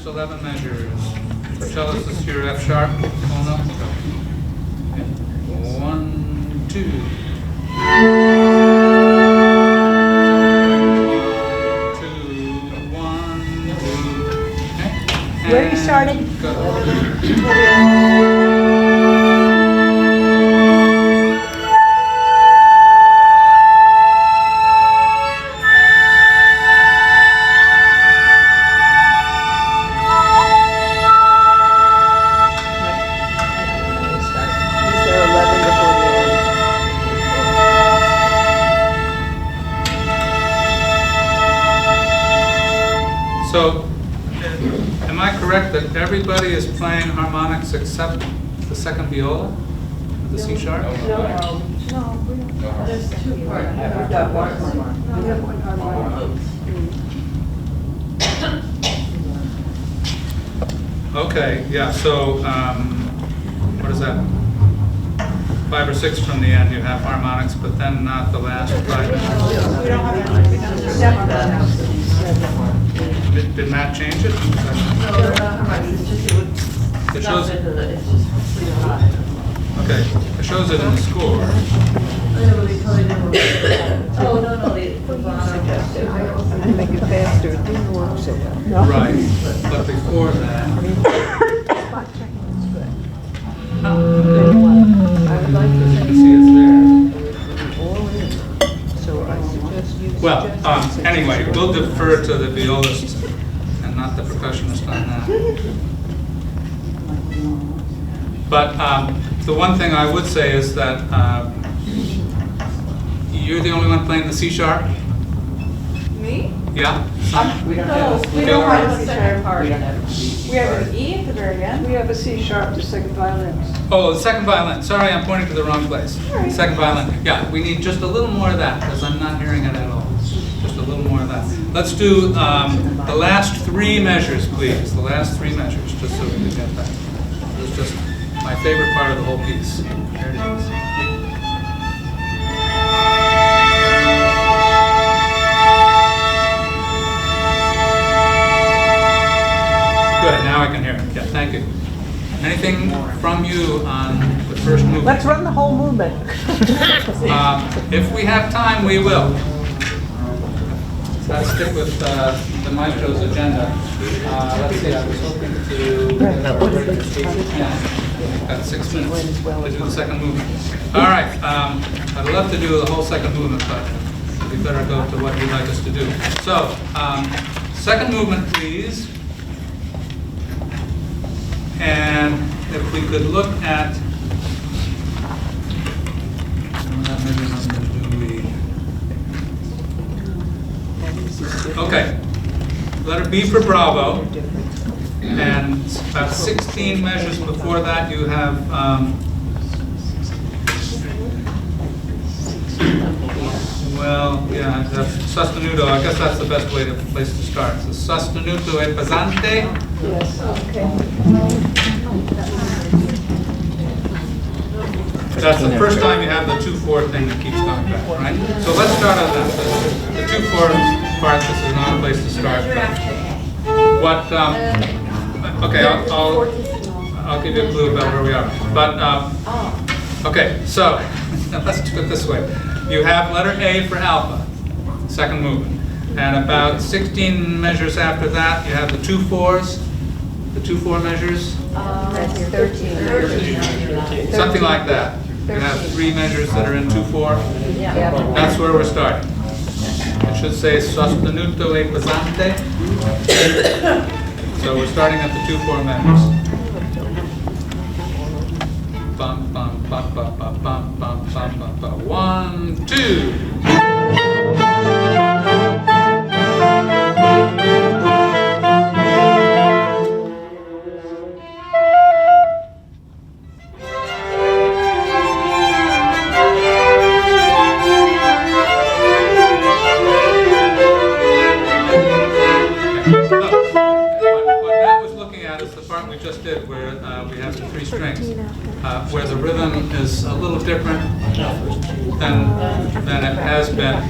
first 11 measures. For cellist, this is your F sharp. Hold on. 1, 2. Where are you starting? These are 11 before the end. So, am I correct that everybody is playing harmonics except the second viola, the C sharp? There's two parts. We've got one harmonic. We have one harmonic. Okay, yeah, so, what is that? 5 or 6 from the end, you have harmonics, but then not the last 5 minutes. We don't have any. We don't have Did Matt change it? It shows, okay, it shows it in the score. Oh, no, I make it faster, it didn't work so well. Right, but before that, Spot checking is good. oh, I would like to you say can see it's there. all in. So I suggest you Well, suggest it's anyway, short. we'll defer to the violist and not the percussionist on that. But the one thing I would say is that you're the only one playing the C sharp? Me? Yeah? We don't No, have we don't have a second part. We don't have a C We have an E at the very end. We have a C sharp, the second violin. Oh, the second violin. Sorry, I'm pointing to the wrong place. right. Second violin. Yeah, we need just a little more of that because I'm not hearing it at all. Just a little more of that. Let's do the last 3 measures, please. The last 3 measures, just so we can get that. It's just my favorite part of the whole piece. There it is. Good, now I can hear it. Yeah, thank you. Anything from you on the first movement? Let's run the whole movement. If we have time, we will. Let's stick with the maestro's agenda. Let's see, I was hoping to get up to 8:10. Got 6 minutes to do the second movement. All right, I'd love to do the whole second movement, but we better go to what you'd like us to do. So, second movement, please. And if we could look at, okay, letter B for Bravo, and about 16 measures before that you have, well, yeah, the sostenuto, I guess that's the best place to start. The sostenuto e pesante. Yes, okay. That's the first time you have the 2/4 thing that keeps coming back, right? So let's start on that. The 2/4 part, this is not a place to start. But what, okay, I'll give you a clue about where we are. But, okay, so let's do it this way. You have letter A for alpha, second movement. And about 16 measures after that, you have the 2/4s, the 2/4 measures. 13. Something like that. You have 3 measures that are in 2/4. Yeah. That's where we're starting. It should say sostenuto e pesante. So we're starting at the 2/4 measures. Bum bum bum bum bum bum bum bum bum bum. 1, 2. What Matt was looking at is the part we just did where we have the 3 strings, where the rhythm is a little different than it has been.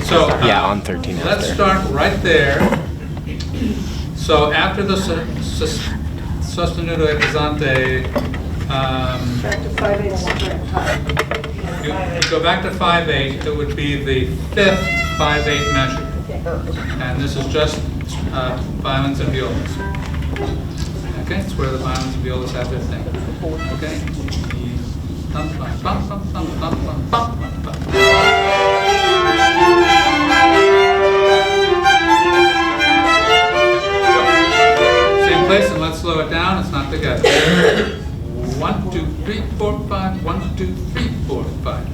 So, Yeah, on 13 let's after. start right there. So after the sostenuto e pesante, Back to 5/8 string time. you go back to 5/8, it would be the fifth 5/8 measure. And this is just violins and violas. Okay, it's where the violins and violas have their thing. Okay? Bum, bum, bum, bum, bum, bum, bum, bum, bum, bum. Same place, and let's slow it down. It's not together. 1, 2, 3, 4, 5. 1, 2, 3, 4, 5.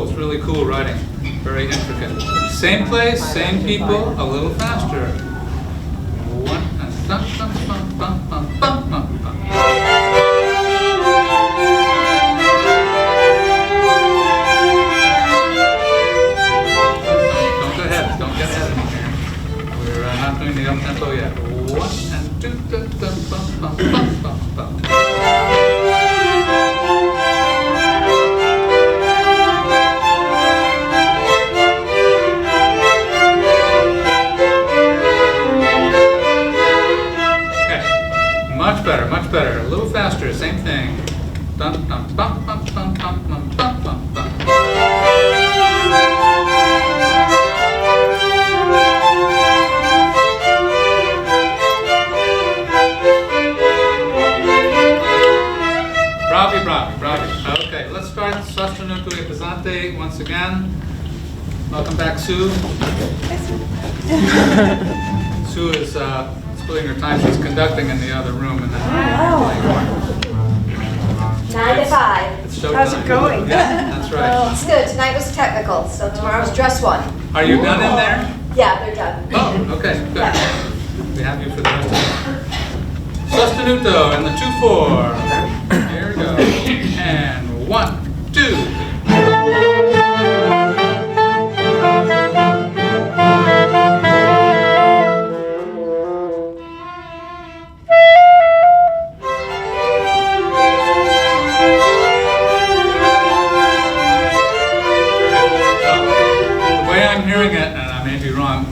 It's really cool writing. Very intricate. Same place, same people, a little faster. 1 and bum, bum, bum, bum, bum, bum, bum, bum. Don't go ahead. Don't get ahead of me here. We're not doing the up tempo yet. 1 and 2, bum, bum, bum, bum, bum, bum. Much better. A little faster, same thing. Dum dum bum bum bum bum bum bum bum bum. Bravi. Okay, let's start sostenuto e pesante once again. Welcome back, Sue. Sue is splitting her time. She's conducting in the other room, and then playing. 9 to 5. It's showtime. How's it going? Yeah, that's right. It's good. Tonight was technical, so tomorrow's dress one. Are you done in there? Yeah, they're done. Oh, okay, good. We have you for the rest of it. Sostenuto and the 2/4. Here we go. And 1, 2.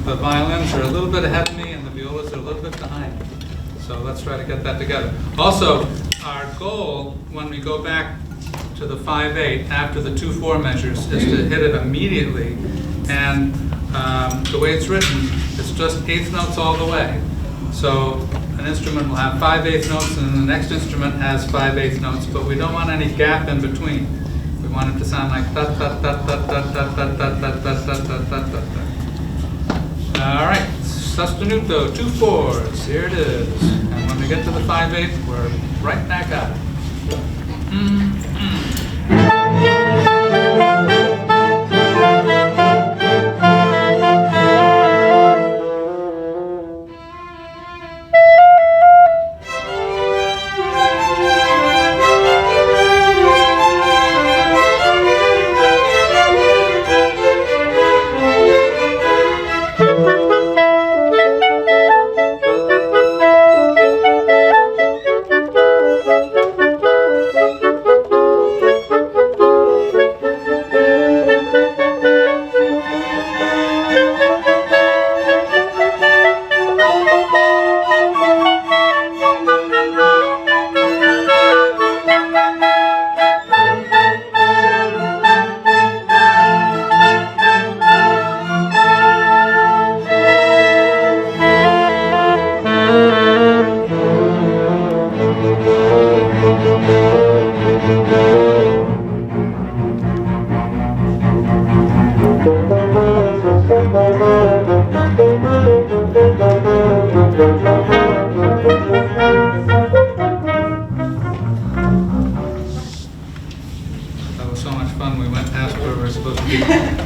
The violins are a little bit ahead of me and the violas are a little bit behind me. So let's try to get that together. Also, our goal when we go back to the 5/8 after the 2/4 measures is to hit it immediately. And the way it's written, it's just eighth notes all the way. So an instrument will have 5/8 notes and the next instrument has 5/8 notes, but we don't want any gap in between. We want it to sound like ta ta ta ta ta ta ta ta ta ta ta ta ta ta. All right, sostenuto, 2/4s, here it is. And when we get to the 5/8, we're right back at it.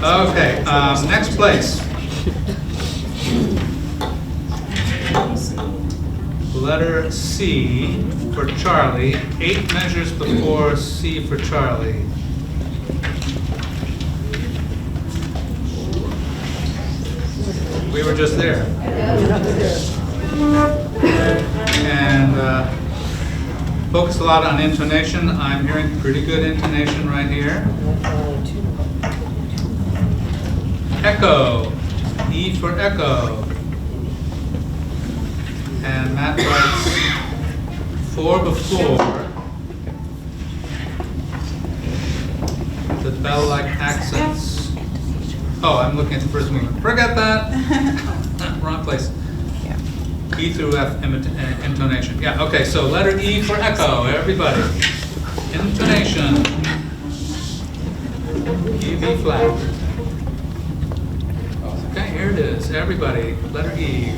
Okay, next place. Letter C for Charlie, 8 measures before C for Charlie. We were just there. And focused a lot on intonation. I'm hearing pretty good intonation right here. Echo. E for echo. And Matt writes 4 before. The bell-like accents. Oh, I'm looking at the first movement. Forget that. Wrong place. E through F intonation. Yeah, okay, so letter E for echo, everybody. Intonation. E, B flat. Okay, here it is, everybody. Letter E.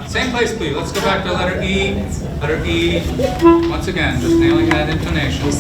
Same place, please. Let's go back to letter E. Letter E. Once again, just nailing that intonation.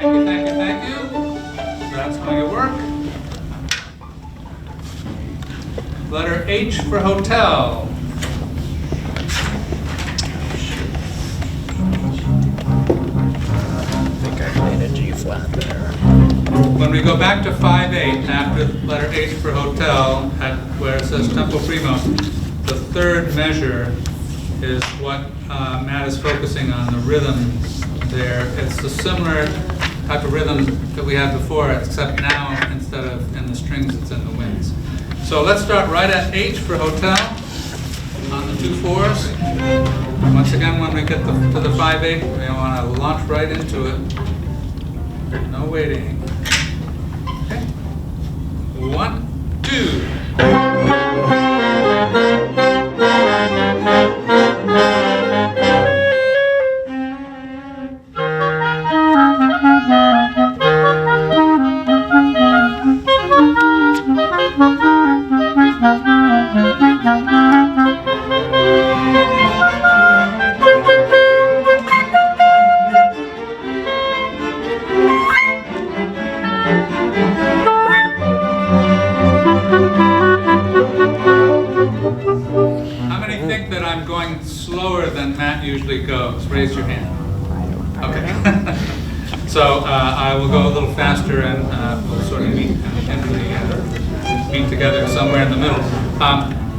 Thank you. That's going to work. Letter H for hotel. I think I played a G flat there. When we go back to 5/8 after letter H for hotel, at where it says tempo primo, the third measure is what Matt is focusing on, the rhythms there. It's the similar type of rhythm that we had before, except now instead of in the strings, it's in the winds. So let's start right at H for hotel on the 2 4s. Once again, when we get to the 5/8, we want to launch right into it. No waiting. Okay. 1, 2. Usually goes. Raise your hand. Okay. So I will go a little faster and we'll sort of meet together somewhere in the middle.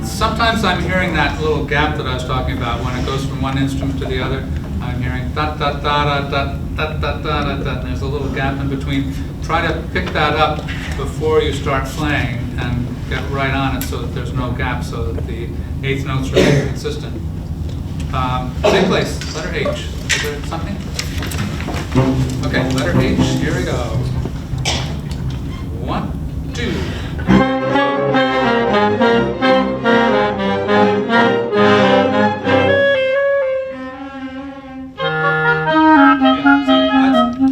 Sometimes I'm hearing that little gap that I was talking about when it goes from one instrument to the other. I'm hearing da da da da da da da da da da. There's a little gap in between. Try to pick that up before you start playing and get right on it so that there's no gap, so that the eighth notes remain consistent. Same place, letter H. Is there something? Okay, letter H, here we go. 1, 2.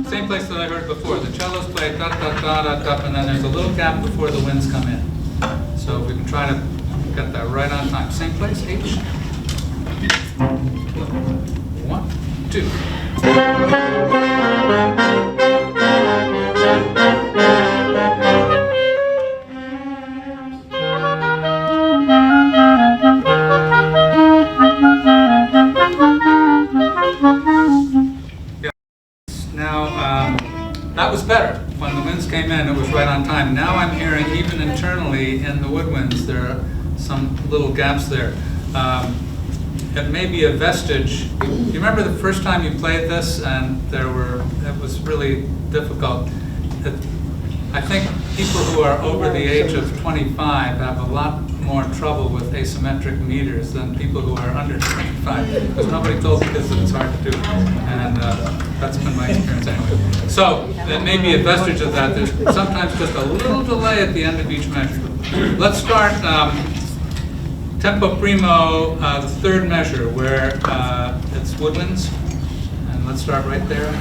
Same place that I heard before. The cellos play da da da da da, and then there's a little gap before the winds come in. So we can try to get that right on time. Same place, H. 1, 2. Yeah. Now that was better when the came in, it was right on time. Now I'm hearing, even internally in the Woodwinds, there are some little gaps there. It may be a vestige. Do you remember the first time you played this and it was really difficult? I think people who are over the age of 25 have a lot more trouble with asymmetric meters than people who are under 25, because nobody told kids that it's hard to do, and that's been my experience anyway. So there may be a vestige of that. There's sometimes just a little delay at the end of each measure. Let's start tempo primo, the third measure, where it's Woodwinds, and let's start right there.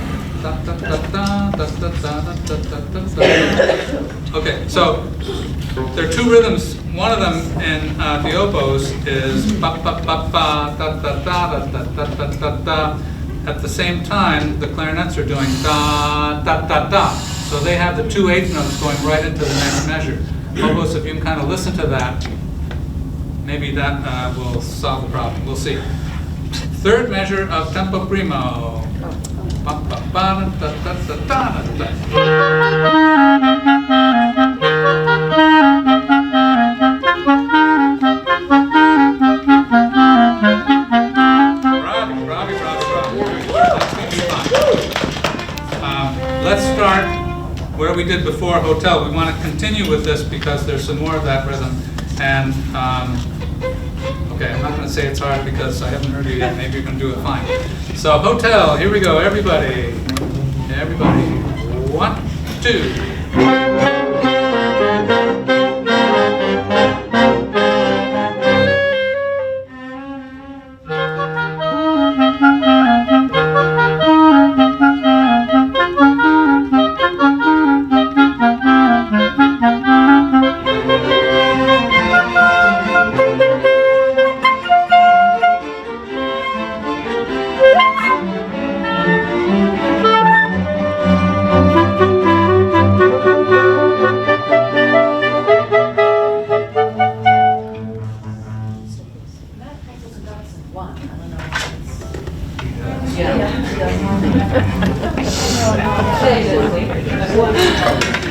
Okay, so there are two rhythms. One of them in the oboes is ba ba ba ba da da da da da da da da da. At the same time, the clarinets are doing da da da da. So they have the 2 eighth notes going right into the next measure. Oboes, if you can kind of listen to that, maybe that will solve the problem. We'll see. Third measure of tempo primo. Ba ba ba da da da da da da. Let's start where we did before, hotel. We want to continue with this because there's some more of that rhythm. And, okay, I'm not going to say it's hard because I haven't heard you yet. Maybe you're going to do it fine. So, hotel, here we go, everybody. Everybody. 1, 2.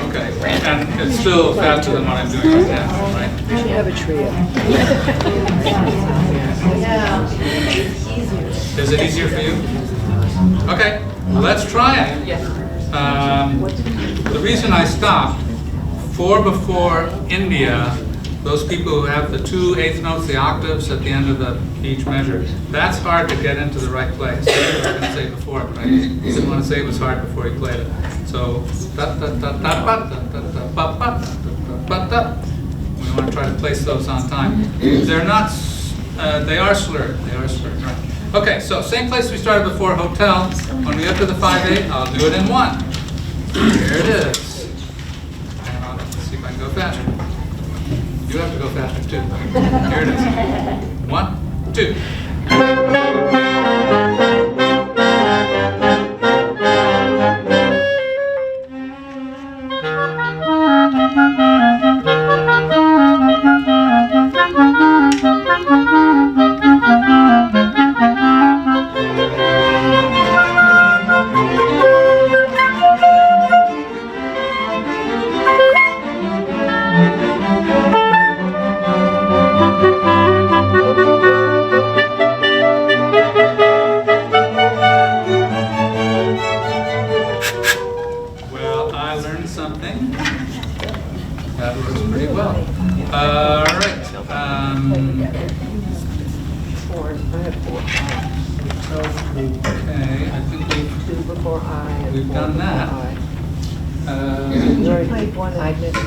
Okay, and it's still faster than what I'm doing right now, right? You should have a trio. Is it easier for you? Okay, let's try it. The reason I stopped, 4 before India, those people who have the 2 eighth notes, the octaves at the end of each measure, that's hard to get into the right place. That's what I was going to say before, but I didn't want to say it was hard before he played it. So, we want to try to place those on time. They're not, they are slurred. They are slurred, right. Okay, so same place we started before, hotel. When we get to the 5/8, I'll do it in 1. Here it is. And let's see if I can go faster. You have to go faster too. Here it is. 1, 2. That works pretty well. All right. Four. I have 4. Okay, I think 2 before I. And we've 4 done before that. I. You played 1. I missed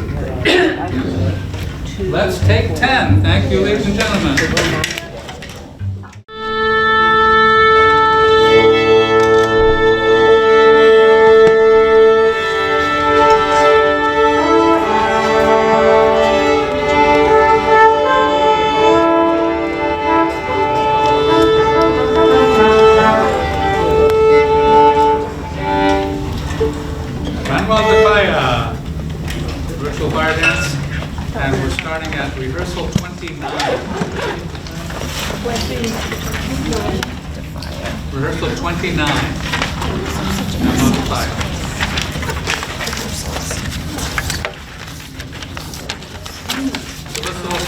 it. Let's take 10. Thank you, ladies and gentlemen. Rehearsal bar dance, and we're starting at rehearsal 29. Rehearsal 29.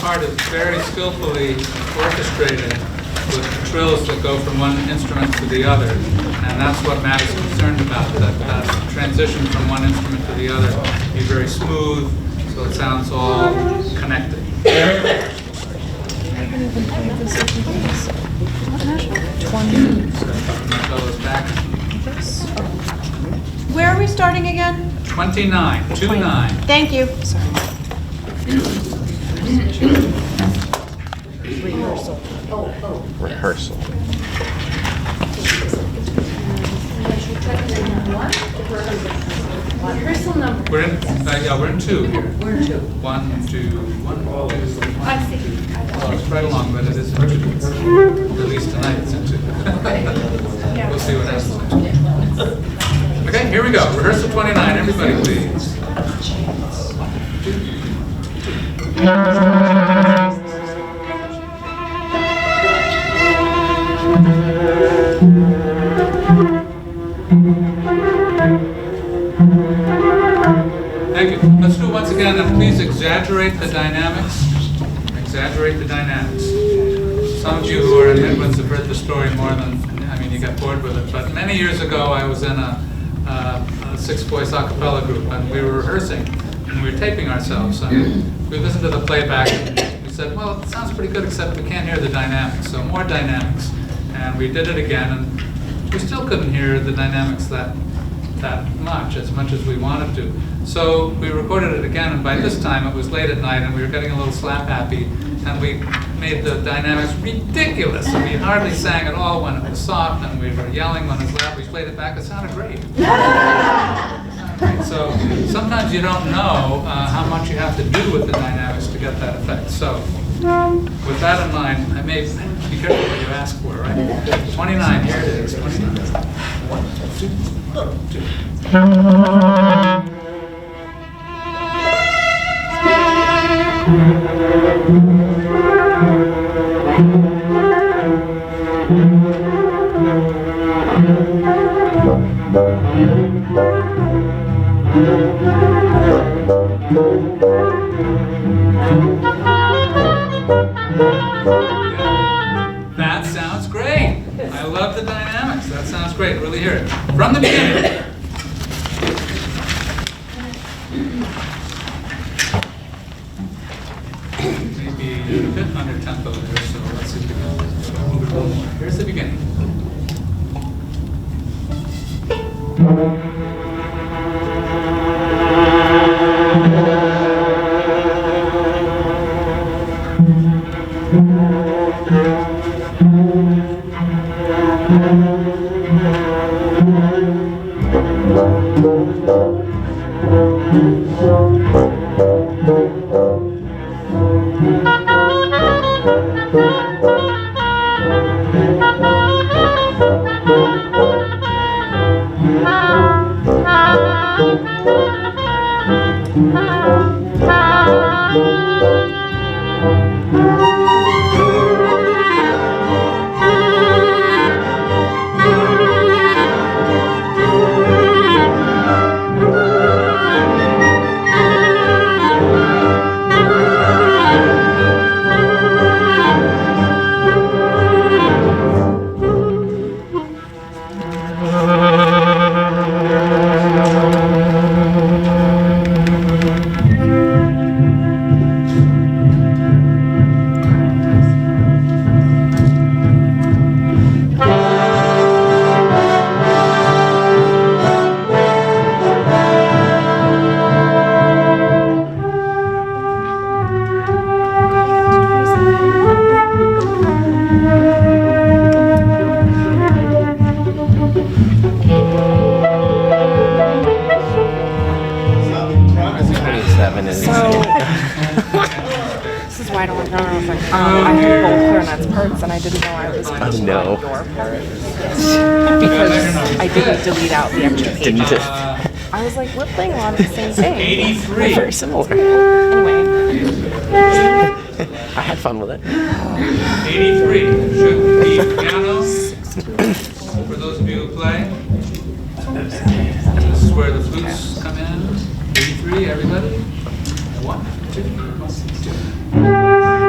part is very skillfully orchestrated with the trills that go from one instrument to the other. And that's what Matt is concerned about, that transition from one instrument to the other be very smooth, so it sounds all connected. Where are we starting again? 29, 2-9. Thank you. Rehearsal. Rehearsal number. We're in 2 here. We're in 2. 1, 2, 1. I see. Well, it's right along, but it is in 2. At least tonight it's in 2. We'll see what happens. Okay, here we go. Rehearsal 29. Everybody, please. Thank you. Let's do it once again, and please exaggerate the dynamics. Exaggerate the dynamics. Some of you who are in Woodwinds have heard the story more than, you got bored with it. But many years ago, I was in a 6-voice a cappella group, and we were rehearsing, and we were taping ourselves. And we listened to the playback, and we said, well, it sounds pretty good, except we can't hear the dynamics. So more dynamics. And we did it again, and we still couldn't hear the dynamics that much as we wanted to. So we recorded it again, and by this time it was late at night, and we were getting a little slap happy, and we made the dynamics ridiculous. And we hardly sang at all when it was soft, and we were yelling when it was loud. We played it back, it sounded great. So sometimes you don't know how much you have to do with the dynamics to get that effect. So with that in mind, I may be careful what you ask for, right? 29, here it is, 29. 1, 2, 2. That sounds great. I love the dynamics. That sounds great. Really hear it. From the beginning. Maybe a bit under tempo there, so let's see if we can move it a little more. Here's the beginning. I heard both clarinets parts, and I didn't know I was playing your part. Because I didn't delete out the extra pages. I was like, we're playing a lot of the same thing. 83. We're very similar. Anyway. I had fun with it. 83 should be piano. For those of you who play. This is where the flutes come in. 83, everybody. 1, 2, 1, 2.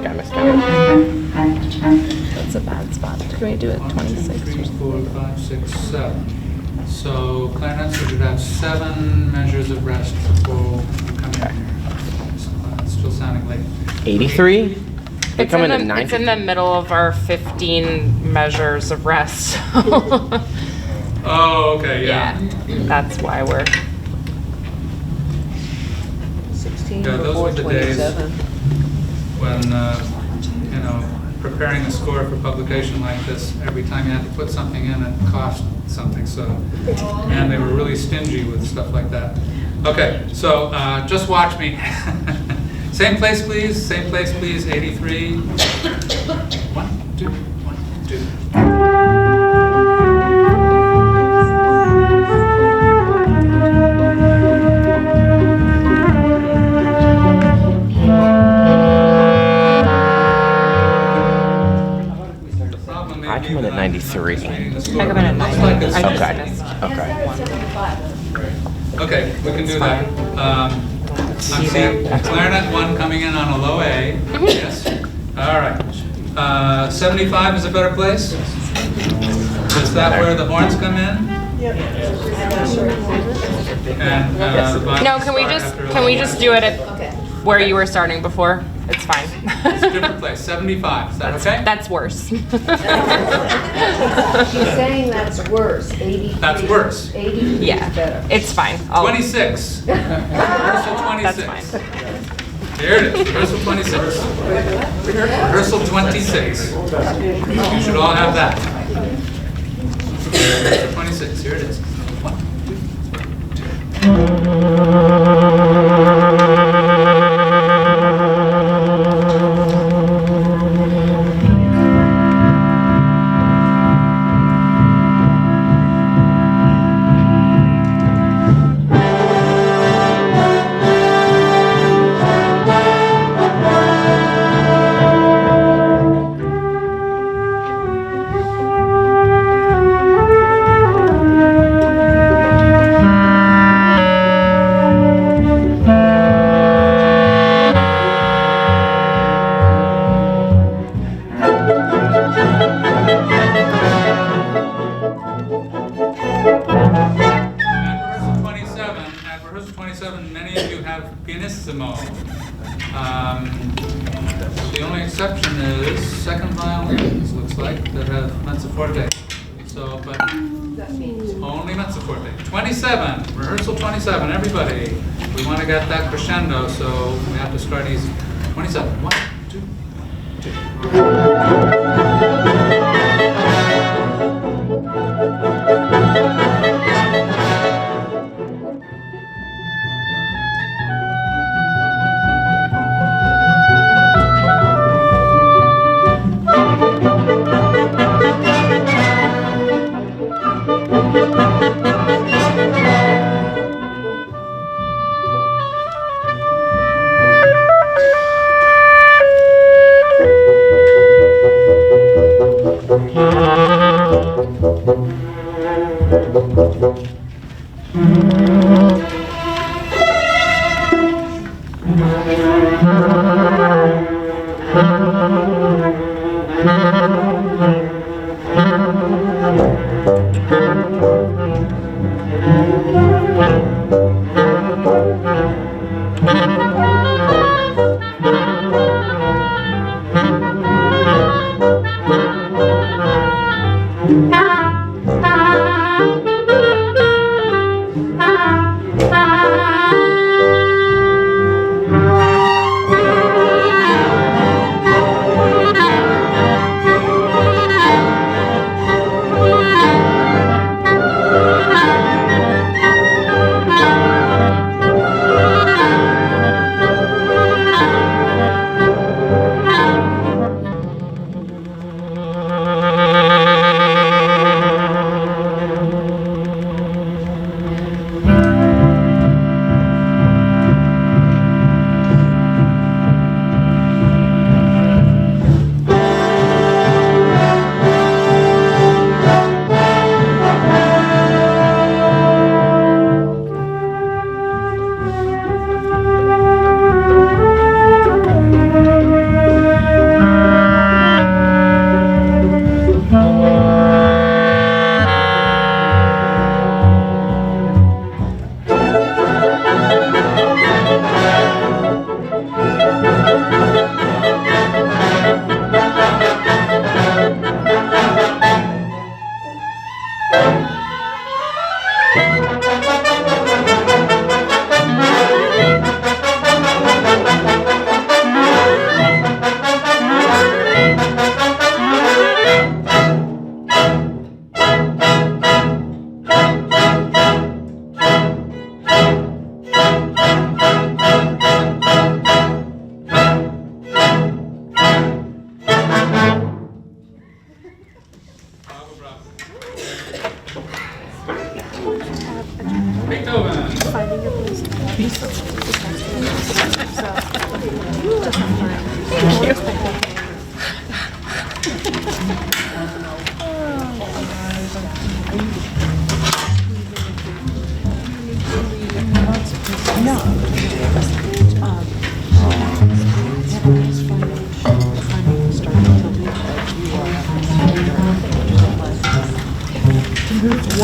I miscounted. That's a bad spot. Can we do it 26? 3, 4, 5, 6, 7. So clarinets, we should have 7 measures of rest before we come in here. So, it's still sounding late. 83? They come in at 9. It's in the middle of our 15 measures of rest. Oh, okay, Yeah, that's why we're. 16 Yeah, those before were the days 27. when, you know, preparing a score for publication like this, every time you had to put something in, it cost something, so, and they were really stingy with stuff like that. Okay, so just watch me. Same place, please, 83. 1, 2, 1, 2. I come in at 93. I come in at 90. I just Okay. missed. Okay. Okay, we can do that. I'm seeing clarinet 1 coming in on a low A. Yes. All right. 75 is a better place? Is that where the horns come in? And the violins No, start can we just do it at Okay. where you were starting before? It's fine. It's a different place. 75. Is that okay? That's worse. She's saying that's worse, 80. That's worse. 80 Yeah, is better. it's fine. 26. Rehearsal 26. That's fine. Here it is. Rehearsal 26. Rehearsal 26. You should all have that. Rehearsal 26. Here it is. 1, 2. Pianissimo. The only exception is second violins, looks like, that have mezzo forte. So, but only mezzo forte. 27, rehearsal 27, everybody. We want to get that crescendo, so we have to start easy. 27, 1, 2, 2.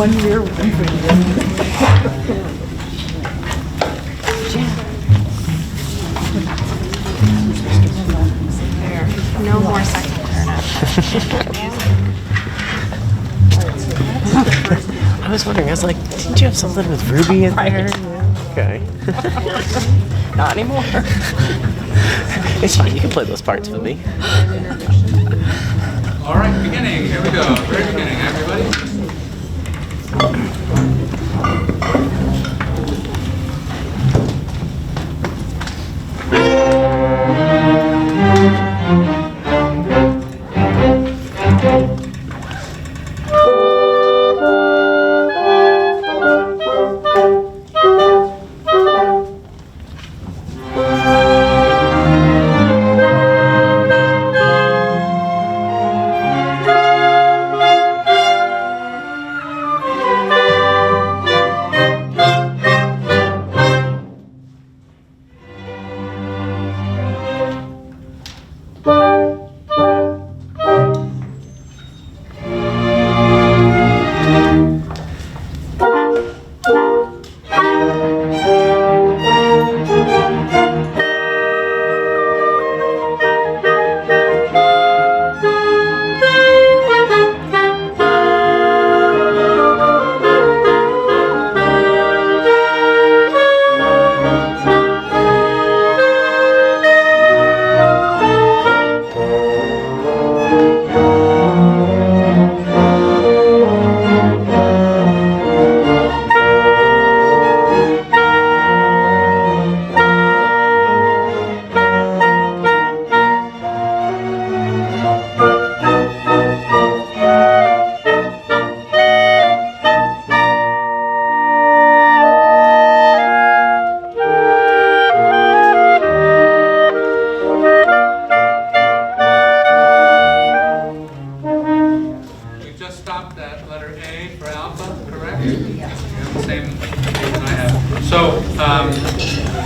1 year with them. No more second clarinet. I was wondering, I was like, didn't you have something with Ruby in there? Okay. Not anymore. It's fine, you can play those parts with me. All right, beginning. Here we go. Very beginning, everybody.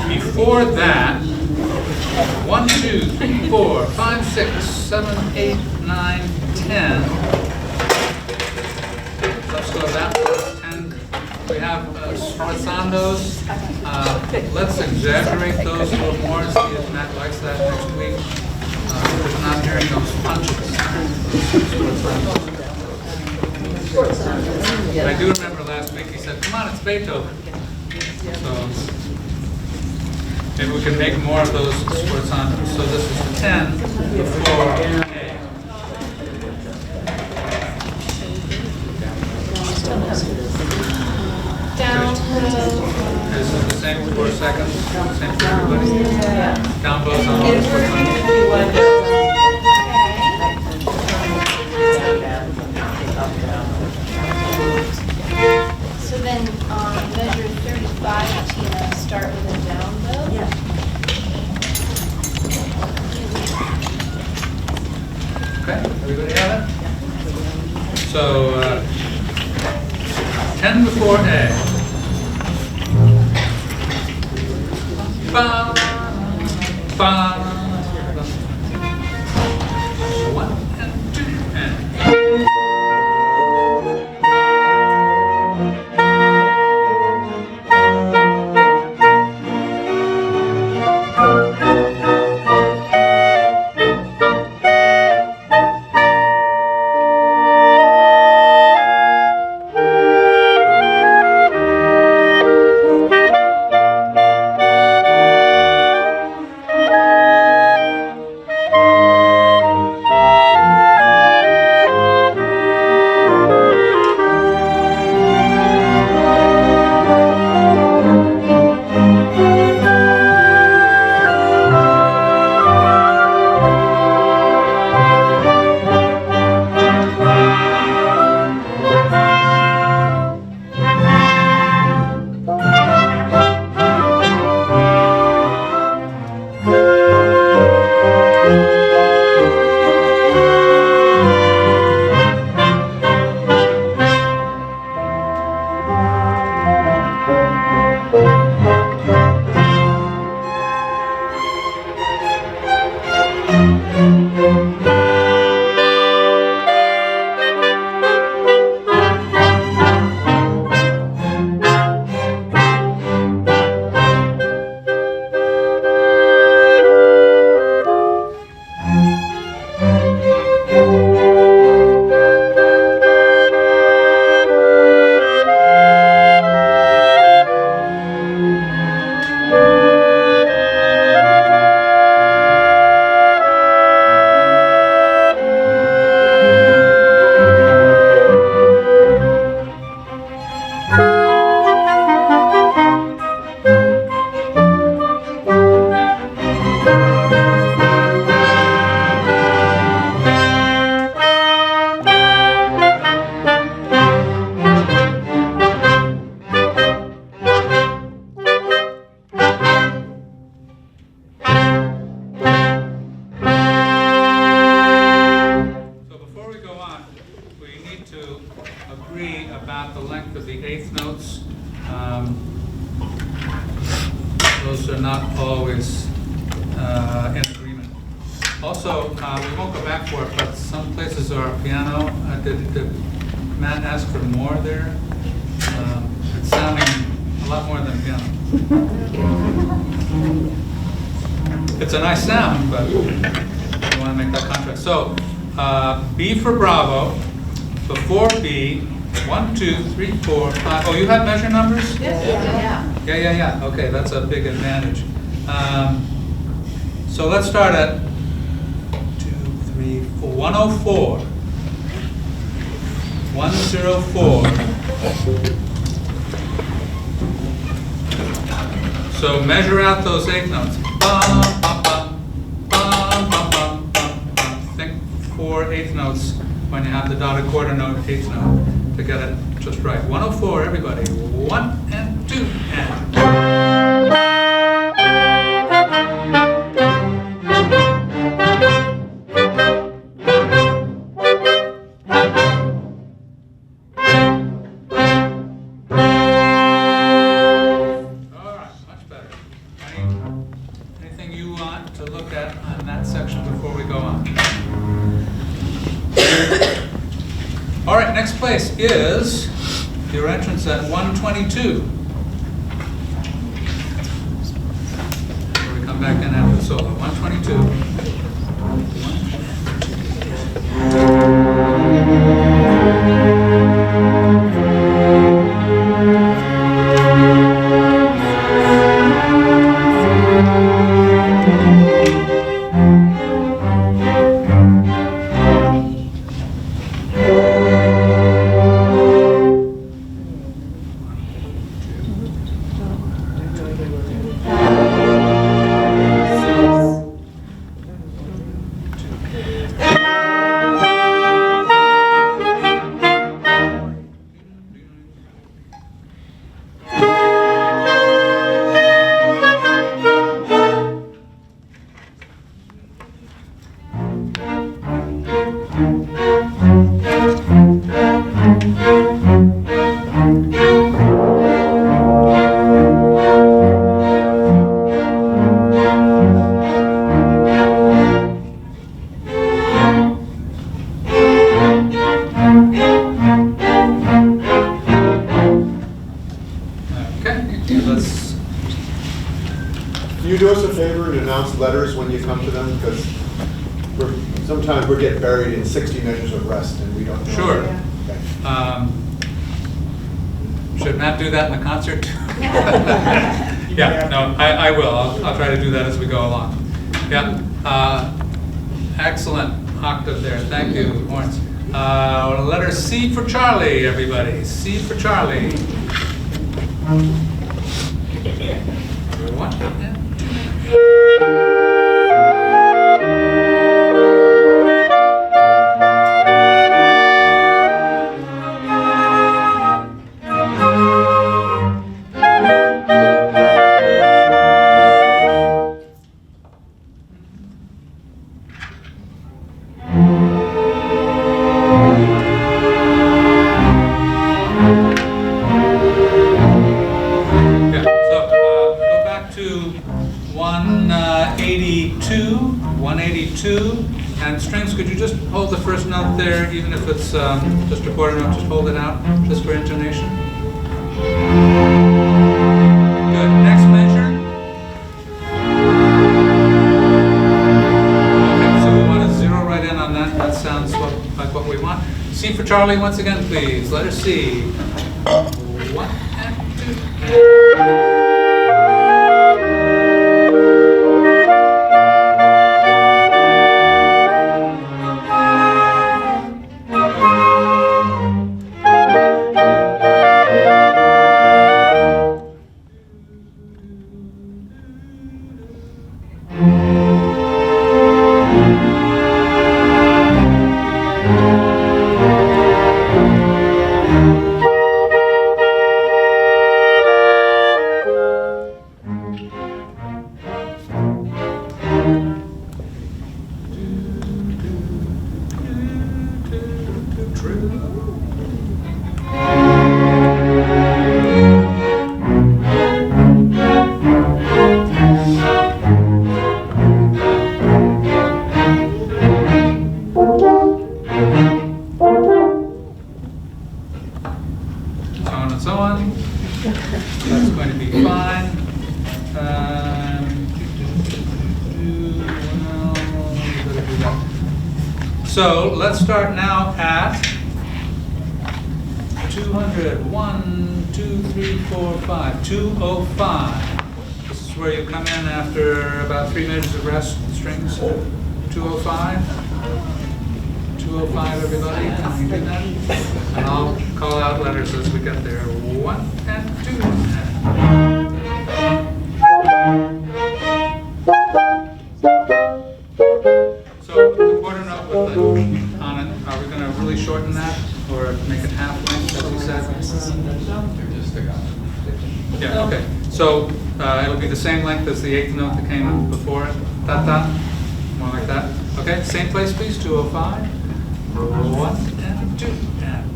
Before that, 1, 2, 3, 4, 5, 6, 7, 8, 9, 10. Let's go backwards. 10. We have sforzandos. Let's exaggerate those a little more. See if Matt likes that next week. We're not hearing those punches. I do remember last week he said, "Come on, it's Beethoven." So maybe we can make more of those sforzandos. So this is the 10 before A. Down. This is the same 4 seconds, same for everybody. Down bows on all the sforzandos. So then, measure 35, Tina, start with a down bow. Yeah. Okay, everybody have it? So, 10 before A. Ba, ba. 1 and 2 and. in agreement. Also, we won't go back for it, but some places are piano. Did Matt ask for more there? It's sounding a lot more than piano. It's a nice sound, but we want to make that contrast. So, B for Bravo. Before B, 1, 2, 3, 4, 5. Oh, you have measure numbers? Yeah. Okay, that's a big advantage. So let's start at 2, 3, 4. 104. 104. So measure out those 8 notes. Bum, bum, bum, bum, bum, bum, bum, bum. Think 4 8th notes when you have the dotted quarter note, 8th note, to get it just right. 104, everybody. 1 and 2 and. Anything you want to look at on that section before we go on? All right, next place is your entrance at 122. Where we come back in after the solo. 122. Can you do us a favor and announce letters when you come to them? Because sometimes we're getting buried in 60 measures of rest and we don't know. Sure. Okay. Should Matt do that in the concert? Yeah, no, I will. I'll try to do that as we go along. Yeah. Excellent octave there. Thank you, Lawrence. Letter C for Charlie, everybody. C for Charlie. 1 and 2. Yeah, so go back to 182, and strings, could you just hold the first note there, even if it's just a quarter note, just hold it out, just for intonation. Good, next measure. Okay, so we want to zero right in on that, that sounds like what we want. C for Charlie once again, please, letter C. 1 and 2. So let's start now at 200. 1, 2, 3, 4, 5. 205. This is where you come in after about 3 minutes of rest, strings. 205. 205, everybody. Can you do that? And I'll call out letters as we get there. 1 and 2. So the quarter note with the on it, are we going to really shorten that or make it half length, as you said? They're just stick on. Yeah, okay. So it'll be the same length as the 8th note that came before it. Da da. More like that. Okay, same place, please. 205. 1 and 2 and.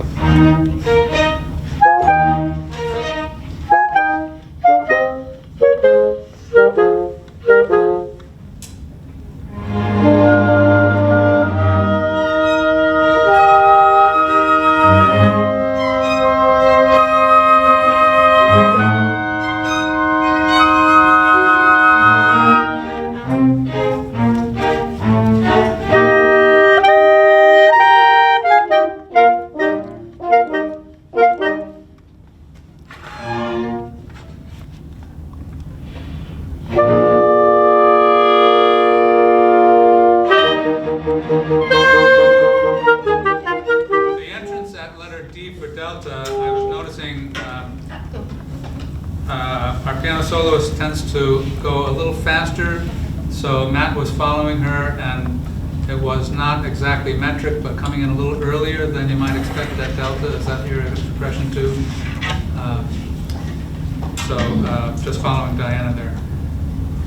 Our piano soloist tends to go a little faster, so Matt was following her, and it was not exactly metric, but coming in a little earlier than you might expect that delta. Is that your impression too? Just following Diana there.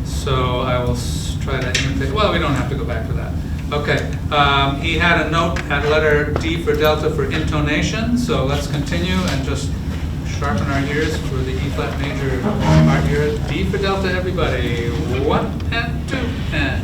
So I will try to imitate. Well, we don't have to go back to that. Okay. He had a note at letter D for delta for intonation, so let's continue and just sharpen our ears for the E flat major part here. D for delta, everybody. 1 and 2 and.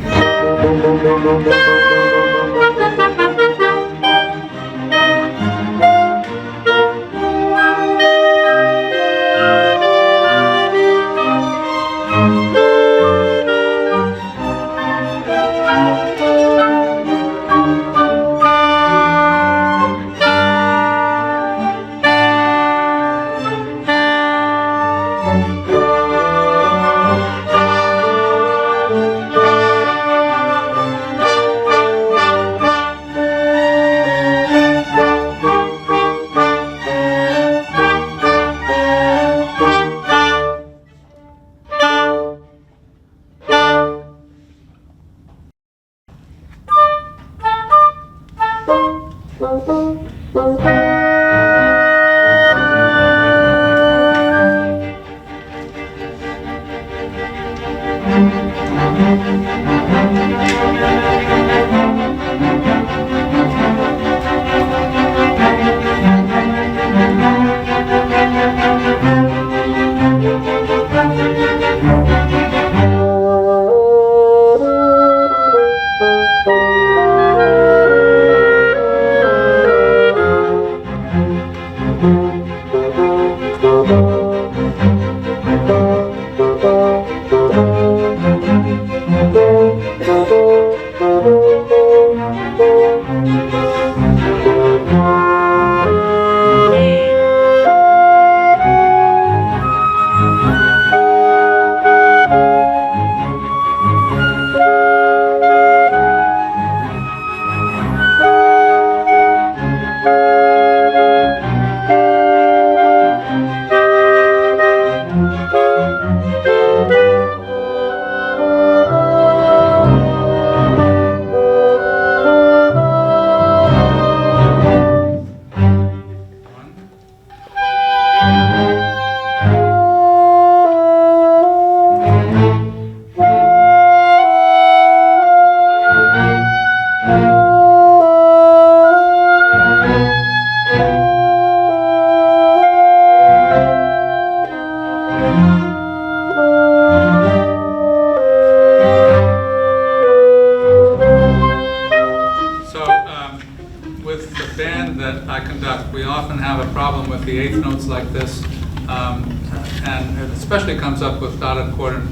The eighth notes like this, and it especially comes up with dotted quarter,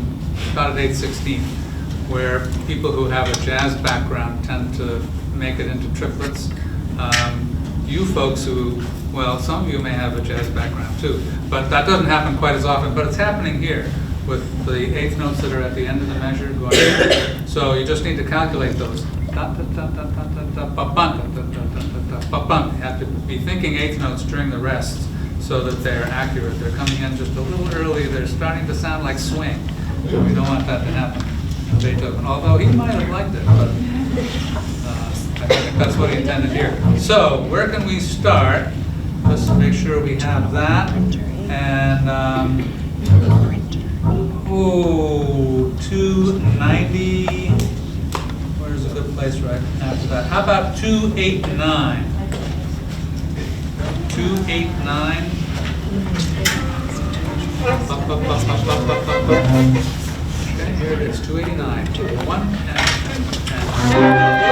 dotted eighth 16th, where people who have a jazz background tend to make it into triplets. You folks who, well, some of you may have a jazz background too, but that doesn't happen quite as often, but it's happening here with the eighth notes that are at the end of the measure going in. So you just need to calculate those. You have to be thinking eighth notes during the rests so that they're accurate. They're coming in just a little early. They're starting to sound like swing. We don't want that to happen in Beethoven, although he might have liked it, but I think that's what he intended here. So where can we start? Let's make sure we have that. And 290. Where's a good place right after that? How about 289? 289. Okay, here it is, 289. 1 and 330.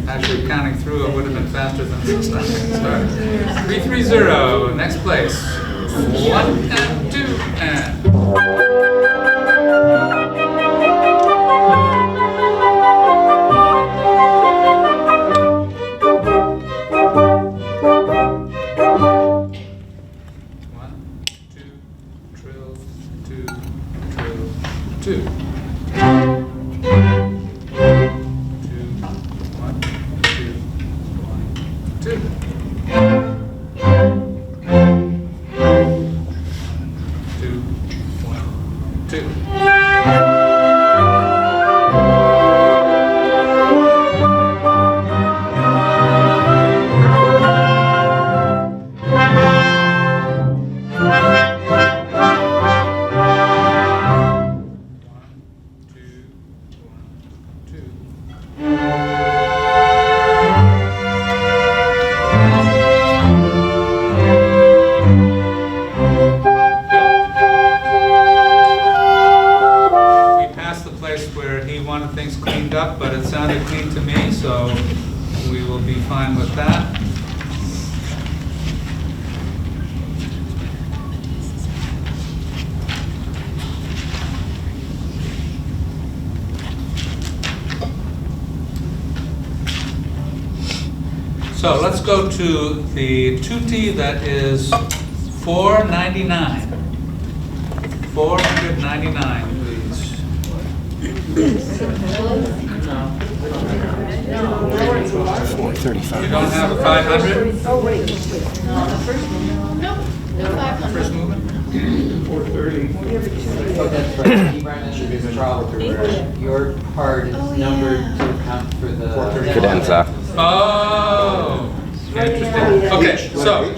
Actually, counting through it would have been faster than this time. 330. Next place. 1 and 2 and. But it sounded clean to me, so we will be fine with that. So let's go to the tutti that is 499. 499, please. 435. You don't have a 500? Oh, wait. No, no 500. First movement? 430. Oh, that's right. He ran into this problem. Your part is numbered to account for the Cadenza. Oh, interesting. Okay, so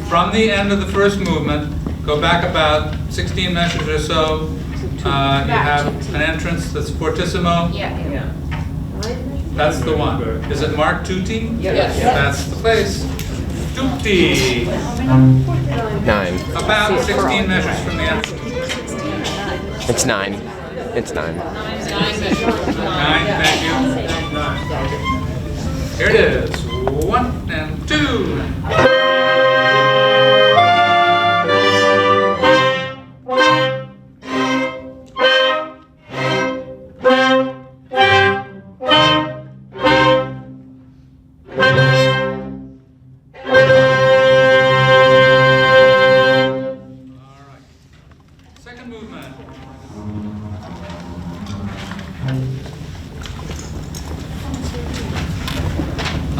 from the end of the first movement, go back about 16 measures or so. You have an entrance that's fortissimo. Yeah. That's the one. Is it marked tutti? Yes. That's the place. Tutti. 9. About 16 measures from the entrance. It's 9. It's 9. 9 measures. 9, thank you. Here it is. 1 and 2.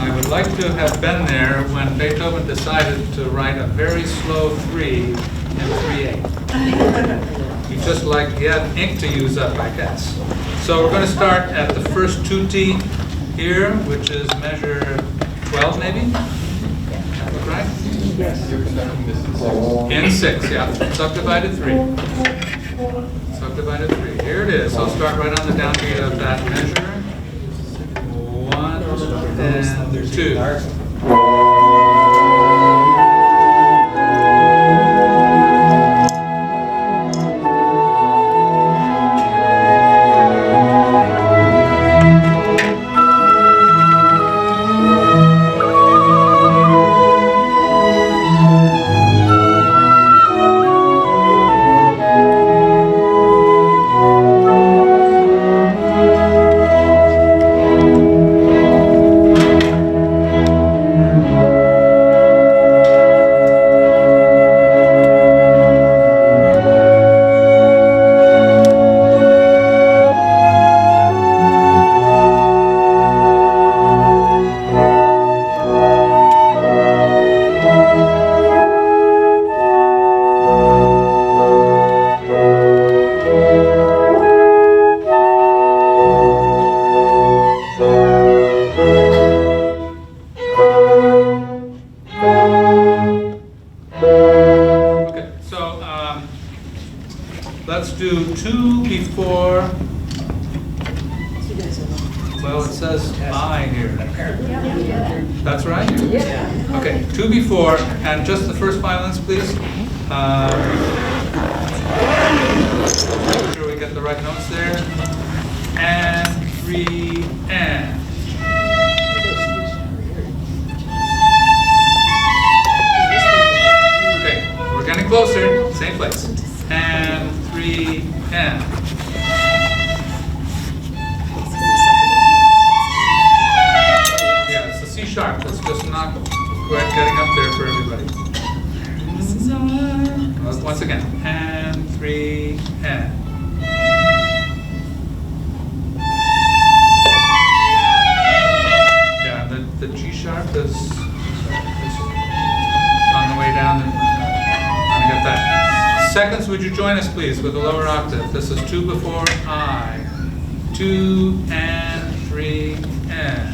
I would like to have been there when Beethoven decided to write a very slow 3 in 3/8. He he had ink to use up, I guess. So we're going to start at the first tutti here, which is measure 12 maybe? That look right? Yes. You're expecting this In 6, yeah. Subdivided 3. Subdivided 3. Here it is. I'll start right on the downbeat of that measure. 1 and 2. Let's do 2 before, well, it says I here. That's right? Yeah. Okay, 2 before, and just the first violins, please. Make sure we get the right notes there. And 3, and. Okay, we're getting closer, same place. And 3, and. Yeah, it's the C sharp. That's just not quite getting up there for everybody. Once again. And 3, and. Yeah, the G sharp is on the way down. And I'm gonna get that. Seconds, would you join us, please, with a lower octave? This is 2 before I. 2 and 3 and.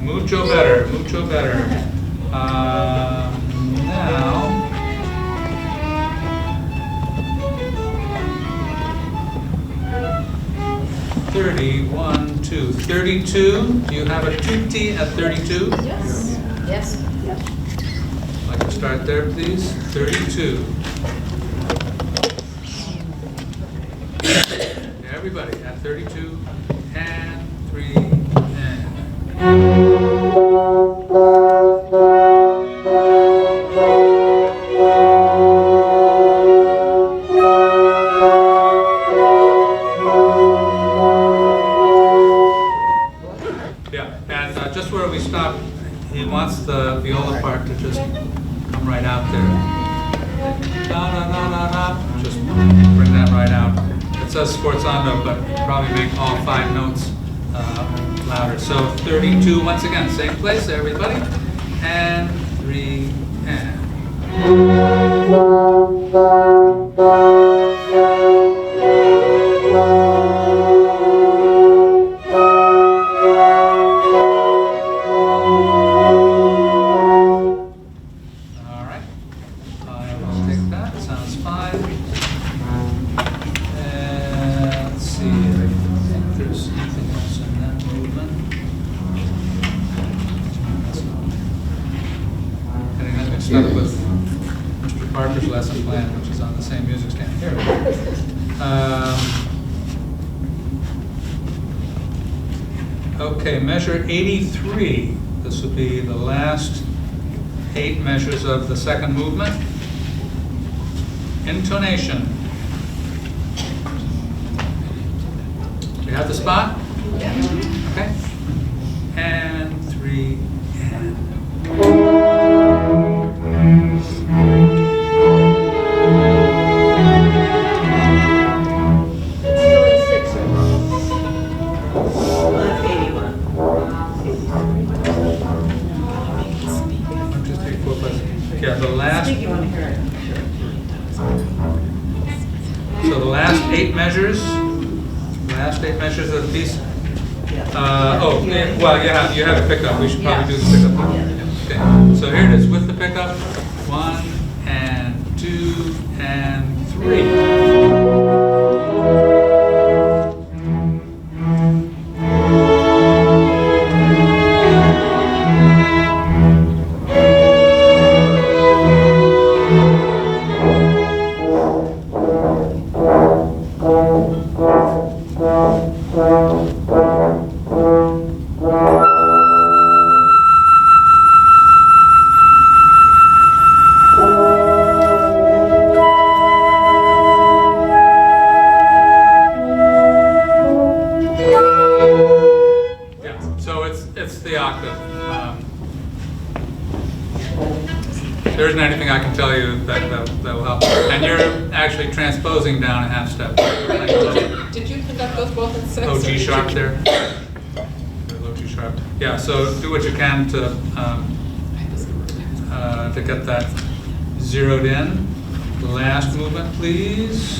Mucho better, mucho better. Now. Thirty-one, 2, 32. Do you have a tutti at 32? Yes. Yes. I'd like to start there, please. 32. Everybody at 32 and 3 and. Just where we stop, he wants the viola part to just come right out there. Da, da, da, da, da. Just bring that right out. It says sforzando, but probably make all 5 notes louder. So 32, once again, same place, everybody. And 3, and. Stuck with Mr. Parker's lesson plan, which is on the same music stand. Here we go. Okay, measure 83. This will be the last 8 measures of the second movement. Intonation. Do you have the spot? Yeah. Okay. And 3, and. Still 8 measures. Last 8 measures of the piece. Well, you have a pickup. We should probably do the pickup. Okay, so here it is with the pickup. 1 and 2 and 3. There isn't anything I can tell you that will help. And you're actually transposing down a half step. Did you conduct those both in 6? Oh, G sharp there. Low G sharp. Yeah. So do what you can to get that zeroed in. Last movement, please.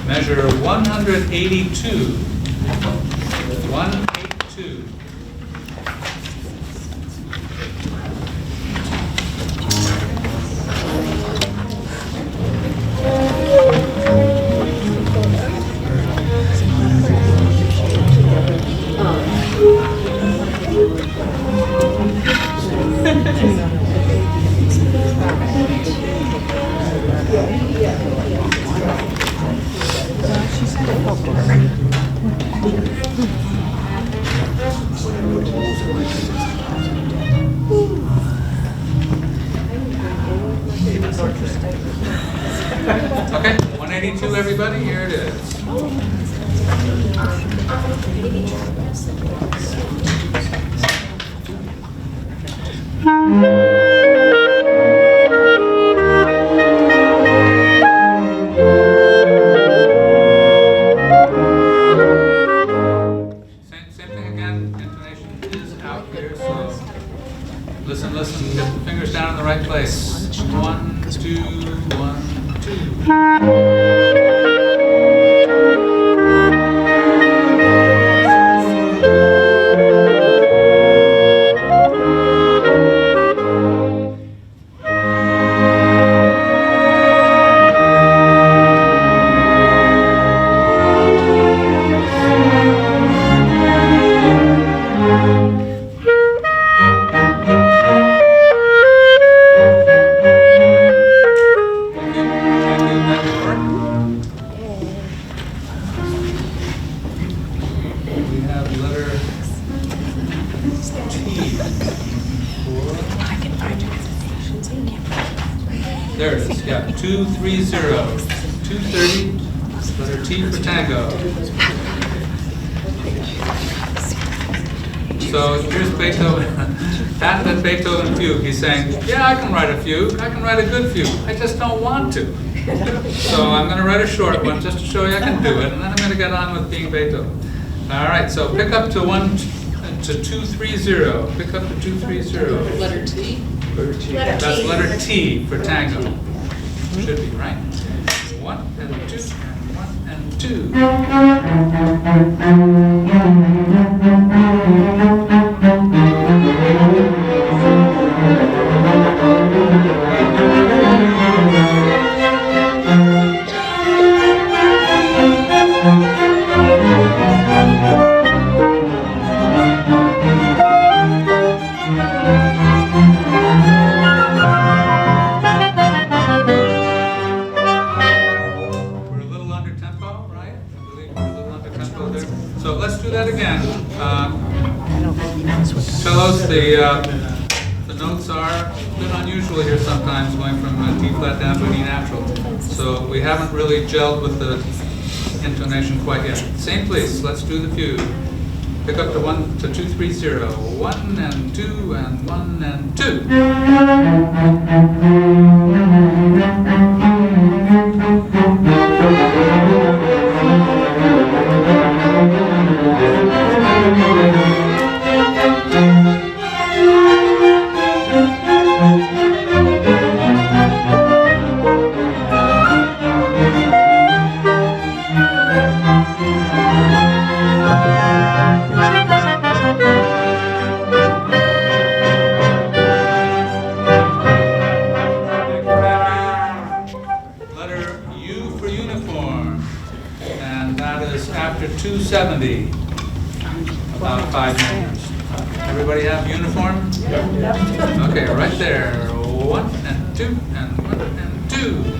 Measure 182. 182. Okay, 182 everybody, here it is. Same thing again, intonation is out here, so listen, get the fingers down in the right place. 1, 2, 1, 2. There it is, yeah, 230, 230, letter T for tango. So here's Beethoven, patented Beethoven fugue. He's saying, yeah, I can write a fugue, I can write a good fugue, I just don't want to. So I'm going to write a short one just to show you I can do it, and then I'm going to get on with being Beethoven. All right, so pick up to 230, pick up to 230. Letter T? That's letter T for tango. Should be, right? 1 and 2 and 1 So let's do that again. Fellows, the notes are a bit unusual here sometimes, going from D flat down to an E natural. So we haven't really gelled with the intonation quite yet. Same place, let's do the fugue. Pick up to 1 to 230. 1 and 2 and 1 and 2. that is after 270, about 5 meters. Everybody have uniform? Okay, right there. 1 and 2 and 1 and 2.